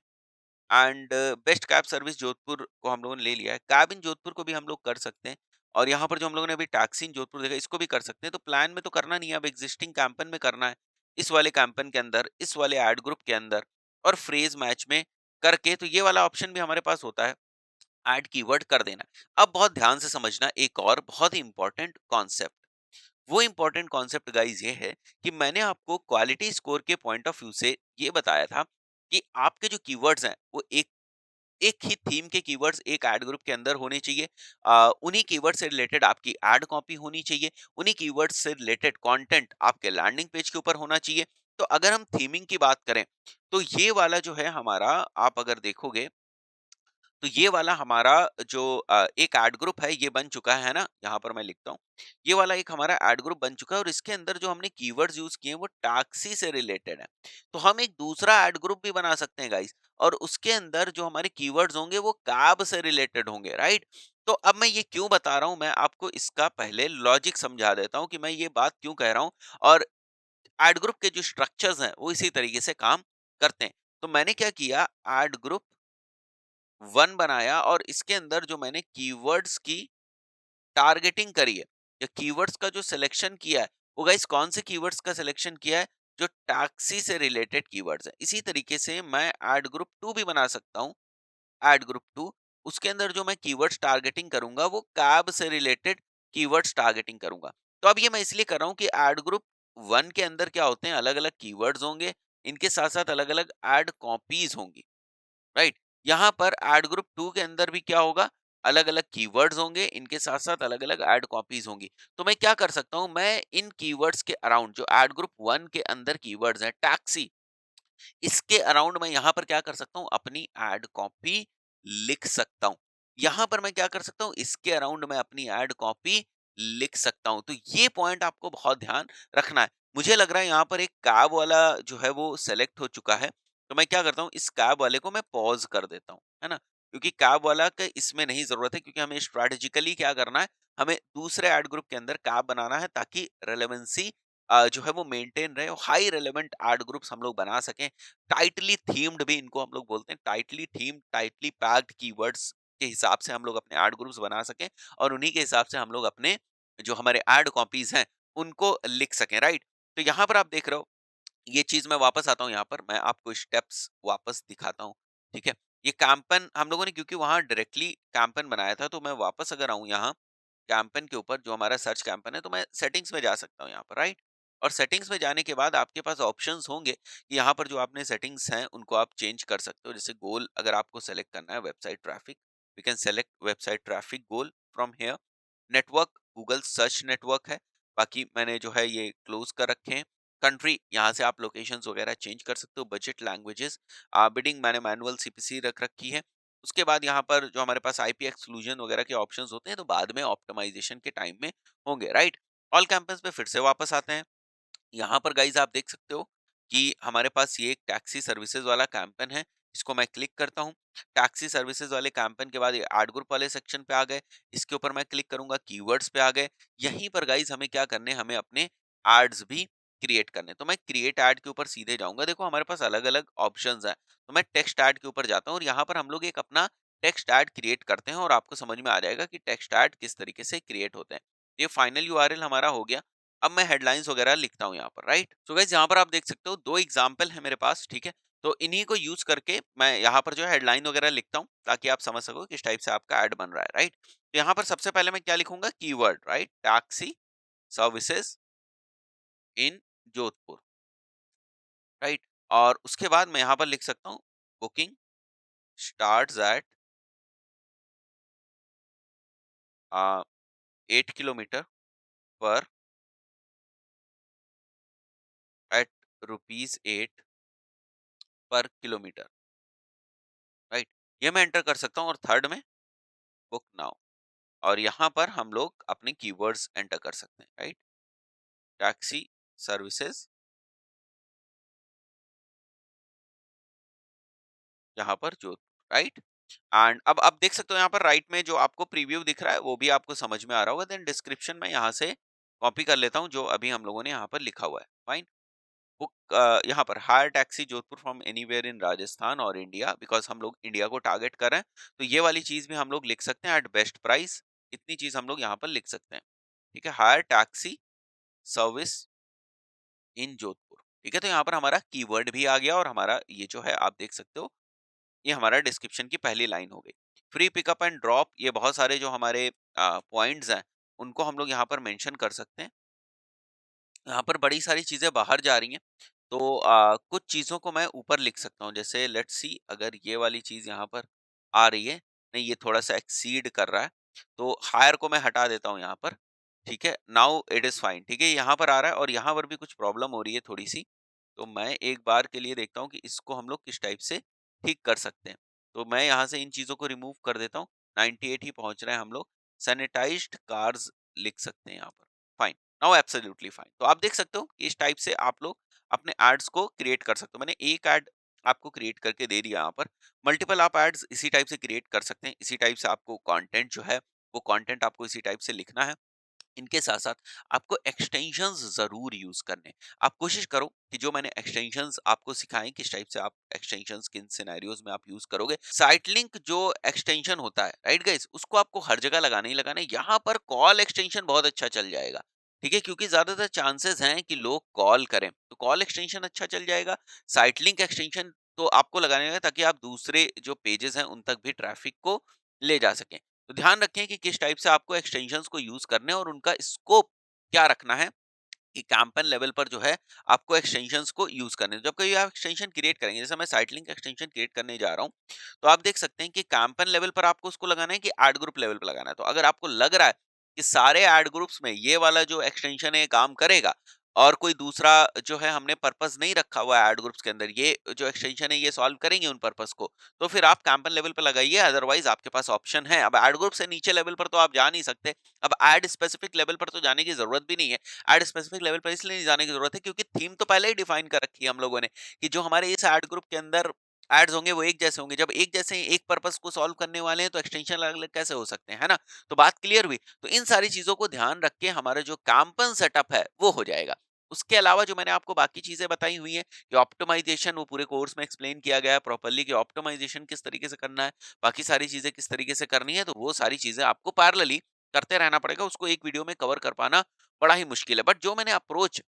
[SPEAKER 1] and best cab service Jodhpur को हम लोगों ने ले लिया है। कैब इन जोधपुर को भी हम लोग कर सकते हैं और यहाँ पर जो हम लोगों ने अभी टैक्सी इन जोधपुर देखा इसको भी कर सकते हैं। तो प्लान में तो करना नहीं है, अब एग्जिस्टिंग कैंपेन में करना है, इस वाले कैंपेन के अंदर, इस वाले एड ग्रुप के अंदर और फ्रेज मैच में करके। तो ये वाला ऑप्शन भी हमारे पास होता है, ऐड कीवर्ड कर देना। अब बहुत ध्यान से समझना एक और बहुत ही इंपॉर्टेंट कॉन्सेप्ट। वो इंपॉर्टेंट कॉन्सेप्ट गाइज ये है कि मैंने आपको क्वालिटी स्कोर के पॉइंट ऑफ व्यू से ये बताया था कि आपके जो कीवर्ड्स हैं वो एक ही थीम के कीवर्ड्स एक ऐड ग्रुप के अंदर होने चाहिए। उन्हीं कीवर्ड से रिलेटेड आपकी ऐड कॉपी होनी चाहिए, उन्हीं कीवर्ड्स से रिलेटेड कंटेंट आपके लैंडिंग पेज के ऊपर होना चाहिए। तो अगर हम थीमिंग की बात करें तो ये वाला जो है हमारा, आप अगर देखोगे तो ये वाला हमारा जो एक ऐड ग्रुप है ये बन चुका है ना, यहाँ पर मैं लिखता हूँ, ये वाला एक हमारा ऐड ग्रुप बन चुका है और इसके अंदर जो हमने कीवर्ड्स यूज किए हैं वो टैक्सी से रिलेटेड है। तो हम एक दूसरा ऐड ग्रुप भी बना सकते हैं गाइस, और उसके अंदर जो हमारे कीवर्ड्स होंगे वो कैब से रिलेटेड होंगे, राइट? तो अब मैं ये क्यों बता रहा हूँ, मैं आपको इसका पहले लॉजिक समझा देता हूँ कि मैं ये बात क्यों कह रहा हूँ। और ऐड ग्रुप के जो स्ट्रक्चर्स हैं वो इसी तरीके से काम करते हैं। तो मैंने क्या किया, ऐड ग्रुप वन बनाया और इसके अंदर जो मैंने कीवर्ड्स की टारगेटिंग करी है या कीवर्ड्स का जो सिलेक्शन किया है, वो गाइस कौन से कीवर्ड्स का सिलेक्शन किया है, जो टैक्सी से रिलेटेड कीवर्ड्स है। इसी तरीके से मैं ऐड ग्रुप टू भी बना सकता हूँ, ऐड ग्रुप टू, उसके अंदर जो मैं कीवर्ड्स टारगेटिंग करूंगा वो कैब से रिलेटेड कीवर्ड्स टारगेटिंग करूंगा। तो अब ये मैं इसलिए कर रहा हूँ कि ऐड ग्रुप वन के अंदर क्या होते हैं, अलग अलग कीवर्ड्स होंगे, इनके साथ साथ अलग अलग ऐड कॉपीज होंगी, राइट? यहाँ पर ऐड ग्रुप टू के अंदर भी क्या होगा, अलग अलग कीवर्ड्स होंगे, इनके साथ साथ अलग अलग ऐड कॉपीज होंगी। तो मैं क्या कर सकता हूँ, मैं इन कीवर्ड्स के अराउंड जो ऐड ग्रुप वन के अंदर कीवर्ड्स हैं टैक्सी, इसके अराउंड मैं यहाँ पर क्या कर सकता हूँ, अपनी एड कॉपी लिख सकता हूँ। यहाँ पर मैं क्या कर सकता हूँ, इसके अराउंड मैं अपनी एड कॉपी लिख सकता हूँ। तो ये पॉइंट आपको बहुत ध्यान रखना है। मुझे लग रहा है यहाँ पर एक कैब वाला जो है वो सेलेक्ट हो चुका है, तो मैं क्या करता हूँ, इस कैब वाले को मैं पॉज कर देता हूँ, है ना? क्योंकि कैब वाला का इसमें नहीं जरूरत है, क्योंकि हमें स्ट्रेटेजिकली क्या करना है, हमें दूसरे एड ग्रुप के अंदर कैब बनाना है ताकि रेलेवेंसी जो है वो मेंटेन रहे, हाई रेलेवेंट एड ग्रुप्स हम लोग बना सकें, टाइटली थीम्ड भी इनको हम लोग बोलते हैं, tightly themed, tightly packed keywords के हिसाब से हम लोग अपने एड ग्रुप्स बना सकें, और उन्हीं के हिसाब से हम लोग अपने जो हमारे एड कॉपीज हैं उनको लिख सकें, राइट? तो यहाँ पर आप देख रहे हो, ये चीज मैं वापस आता हूँ, यहाँ पर मैं आपको स्टेप्स वापस दिखाता हूँ, ठीक है? ये कैंपन हम लोगों ने क्योंकि वहां डायरेक्टली कैंपन बनाया था, तो मैं वापस अगर आऊं यहाँ कैंपेन के ऊपर, जो हमारा सर्च कैंपेन है, तो मैं सेटिंग्स में जा सकता हूँ यहाँ पर, राइट? और सेटिंग्स में जाने के बाद आपके पास ऑप्शंस होंगे कि यहाँ पर जो आपने सेटिंग्स हैं उनको आप चेंज कर सकते हो। जैसे गोल अगर आपको सेलेक्ट करना है, website traffic, we can select website traffic goal from here. Network Google search network है, बाकी मैंने जो है ये क्लोज कर रखे हैं। कंट्री, यहाँ से आप लोकेशंस वगैरह चेंज कर सकते हो। बजट, लैंग्वेजेस, बिडिंग मैंने मैनुअल सीपीसी रख रखी है। उसके बाद यहाँ पर जो हमारे पास आईपी एक्सक्लूजन वगैरह के ऑप्शंस होते हैं, तो बाद में ऑप्टिमाइजेशन के टाइम में होंगे, राइट? ऑल कैंपेन्स पे फिर से वापस आते हैं। यहाँ पर गाइज आप देख सकते हो कि हमारे पास ये एक टैक्सी सर्विसेज वाला कैंपेन है। इसको मैं क्लिक करता हूँ। टैक्सी सर्विसेज वाले कैंपेन के बाद ये एड ग्रुप वाले सेक्शन पे आ गए। इसके ऊपर मैं क्लिक करूंगा, कीवर्ड्स पे आ गए। यहीं पर गाइज हमें क्या करने, हमें अपने एड्स भी क्रिएट करने। तो मैं क्रिएट एड के ऊपर सीधे जाऊंगा। देखो हमारे पास अलग अलग ऑप्शंस हैं, तो मैं टेक्स्ट एड के ऊपर जाता हूँ, और यहाँ पर हम लोग एक अपना टेक्स्ट एड क्रिएट करते हैं, और आपको समझ में आ जाएगा कि टेक्स्ट एड किस तरीके से क्रिएट होते हैं। ये फाइनल यूआरएल हमारा हो गया। अब मैं हेडलाइंस वगैरह लिखता हूँ यहाँ पर, राइट? सो गाइस यहाँ पर आप देख सकते हो दो एग्जाम्पल है मेरे पास, ठीक है? तो इन्हीं को यूज करके मैं यहाँ पर जो है हेडलाइन वगैरह लिखता हूँ, ताकि आप समझ सको किस टाइप से आपका ऐड बन रहा है, राइट? तो यहाँ पर सबसे पहले मैं क्या लिखूंगा, keyword, right? Taxi services in Jodhpur, right? और उसके बाद मैं यहाँ पर लिख सकता हूँ, बुकिंग स्टार्ट एट 8 किलोमीटर पर एट ₹8 पर किलोमीटर, राइट? ये मैं एंटर कर सकता हूँ। और थर्ड में बुक नाउ, और यहाँ पर हम लोग अपने कीवर्ड्स एंटर कर सकते हैं, राइट? टैक्सी सर्विसेज, यहाँ पर जो, राइट? एंड अब देख सकते हो यहाँ पर राइट में जो आपको प्रीव्यू दिख रहा है वो भी आपको समझ में आ रहा होगा। देन डिस्क्रिप्शन में यहाँ से कॉपी कर लेता हूँ जो अभी हम लोगों ने यहाँ पर लिखा हुआ है, फाइन। बुक, यहाँ पर hire taxi Jodhpur from anywhere in Rajasthan और इंडिया, बिकॉज हम लोग इंडिया को टारगेट कर रहे हैं, तो ये वाली चीज भी हम लोग लिख सकते हैं, एट बेस्ट प्राइस। इतनी चीज हम लोग यहाँ पर लिख सकते हैं, ठीक है? Hire taxi service in Jodhpur, ठीक है? तो यहाँ पर हमारा कीवर्ड भी आ गया, और हमारा ये जो है आप देख सकते हो, ये हमारा डिस्क्रिप्शन की पहली लाइन हो गई। फ्री पिकअप एंड ड्रॉप, ये बहुत सारे जो हमारे पॉइंट्स हैं उनको हम लोग यहाँ पर मेंशन कर सकते हैं। यहाँ पर बड़ी सारी चीजें बाहर जा रही हैं, तो कुछ चीजों को मैं ऊपर लिख सकता हूँ। जैसे लेट्स सी, अगर ये वाली चीज यहाँ पर आ रही है, नहीं ये थोड़ा सा एक्सीड कर रहा है, तो हायर को मैं हटा देता हूँ यहाँ पर, ठीक है? नाउ इट इज फाइन, ठीक है? यहाँ पर आ रहा है, और यहाँ पर भी कुछ प्रॉब्लम हो रही है थोड़ी सी, तो मैं एक बार के लिए देखता हूँ कि इसको हम लोग किस टाइप से ठीक कर सकते हैं। तो मैं यहाँ से इन चीजों को रिमूव कर देता हूँ। 98 ही पहुंच रहे हैं हम लोग। सैनिटाइज्ड कार्स लिख सकते हैं यहाँ पर, फाइन। Now absolutely fine. तो आप देख सकते हो कि इस टाइप से आप लोग अपने एड्स को क्रिएट कर सकते हो। मैंने एक ऐड आपको क्रिएट करके दे दिया यहाँ पर। मल्टीपल आप एड्स इसी टाइप से क्रिएट कर सकते हैं। इसी टाइप से आपको कंटेंट जो है, वो कंटेंट आपको इसी टाइप से लिखना है। इनके साथ साथ आपको एक्सटेंशंस जरूर यूज करने हैं। आप कोशिश करो कि जो मैंने एक्सटेंशंस आपको सिखाए, किस टाइप से आप एक्सटेंशंस किन सिनेरियोज में आप यूज करोगे। साइट लिंक जो एक्सटेंशन होता है, राइट गाइस, उसको आपको हर जगह लगाना ही लगाना है। यहाँ पर कॉल एक्सटेंशन बहुत अच्छा चल जाएगा, ठीक है? क्योंकि ज्यादातर चांसेस हैं कि लोग कॉल करें, तो कॉल एक्सटेंशन अच्छा चल जाएगा। साइट लिंक एक्सटेंशन तो आपको लगाने है, ताकि आप दूसरे जो पेजेस हैं उन तक भी ट्रैफिक को ले जा सकें। तो ध्यान रखें कि किस टाइप से आपको एक्सटेंशंस को यूज करने हैं, और उनका स्कोप क्या रखना है, कि कैंपेन लेवल पर जो है आपको एक्सटेंशंस को यूज करने हैं। जब कभी आप एक्सटेंशन क्रिएट करेंगे, जैसे मैं साइट लिंक एक्सटेंशन क्रिएट करने जा रहा हूँ, तो आप देख सकते हैं कि कैंपेन लेवल पर आपको उसको लगाना है कि एड ग्रुप लेवल पर लगाना है। तो अगर आपको लग रहा है कि सारे एड ग्रुप्स में ये वाला जो एक्सटेंशन है काम करेगा, और कोई दूसरा जो है हमने पर्पस नहीं रखा हुआ है एड ग्रुप्स के अंदर, ये जो एक्सटेंशन है ये सॉल्व करेंगे उन पर्पस को, तो फिर आप कैंपेन लेवल पर लगाइए। अदरवाइज आपके पास ऑप्शन है। अब एड ग्रुप से नीचे लेवल पर तो आप जा नहीं सकते। अब एड स्पेसिफिक लेवल पर तो जाने की जरूरत भी नहीं है। एड स्पेसिफिक लेवल पर इसलिए नहीं जाने की जरूरत है क्योंकि थीम तो पहले ही डिफाइन कर रखी है हम लोगों ने, कि जो हमारे इस एड ग्रुप के अंदर एड्स होंगे वो एक जैसे होंगे। जब एक जैसे एक पर्पस को सॉल्व करने वाले हैं, तो एक्सटेंशन अलग अलग कैसे हो सकते हैं, है ना? तो बात क्लियर हुई। तो इन सारी चीजों को ध्यान रख के हमारा जो कैंपन सेटअप है वो हो जाएगा। उसके अलावा जो मैंने आपको बाकी चीज़ें बताई हुई हैं कि ऑप्टिमाइज़ेशन वो पूरे कोर्स में एक्सप्लेन किया गया है प्रॉपर्ली कि ऑप्टिमाइज़ेशन किस तरीके से करना है, बाकी सारी चीज़ें किस तरीके से करनी है, तो वो सारी चीज़ें आपको पैरेलली करते रहना पड़ेगा, उसको एक वीडियो में कवर कर पाना बड़ा ही मुश्किल है। बट जो मैंने अप्रोच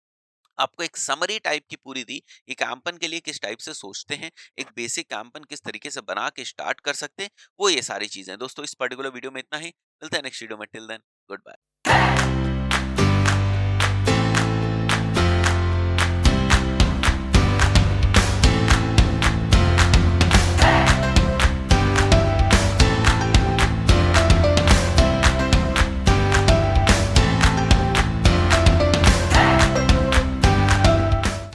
[SPEAKER 1] आपको एक समरी टाइप की पूरी दी, ये कैंपन के लिए किस टाइप से सोचते हैं, एक बेसिक कैंपन किस तरीके से बना के स्टार्ट कर सकते हैं, वो ये सारी चीज़ें हैं। दोस्तों इस पर्टिकुलर वीडियो में इतना ही, मिलते हैं नेक्स्ट वीडियो में, टिल देन गुड बाय।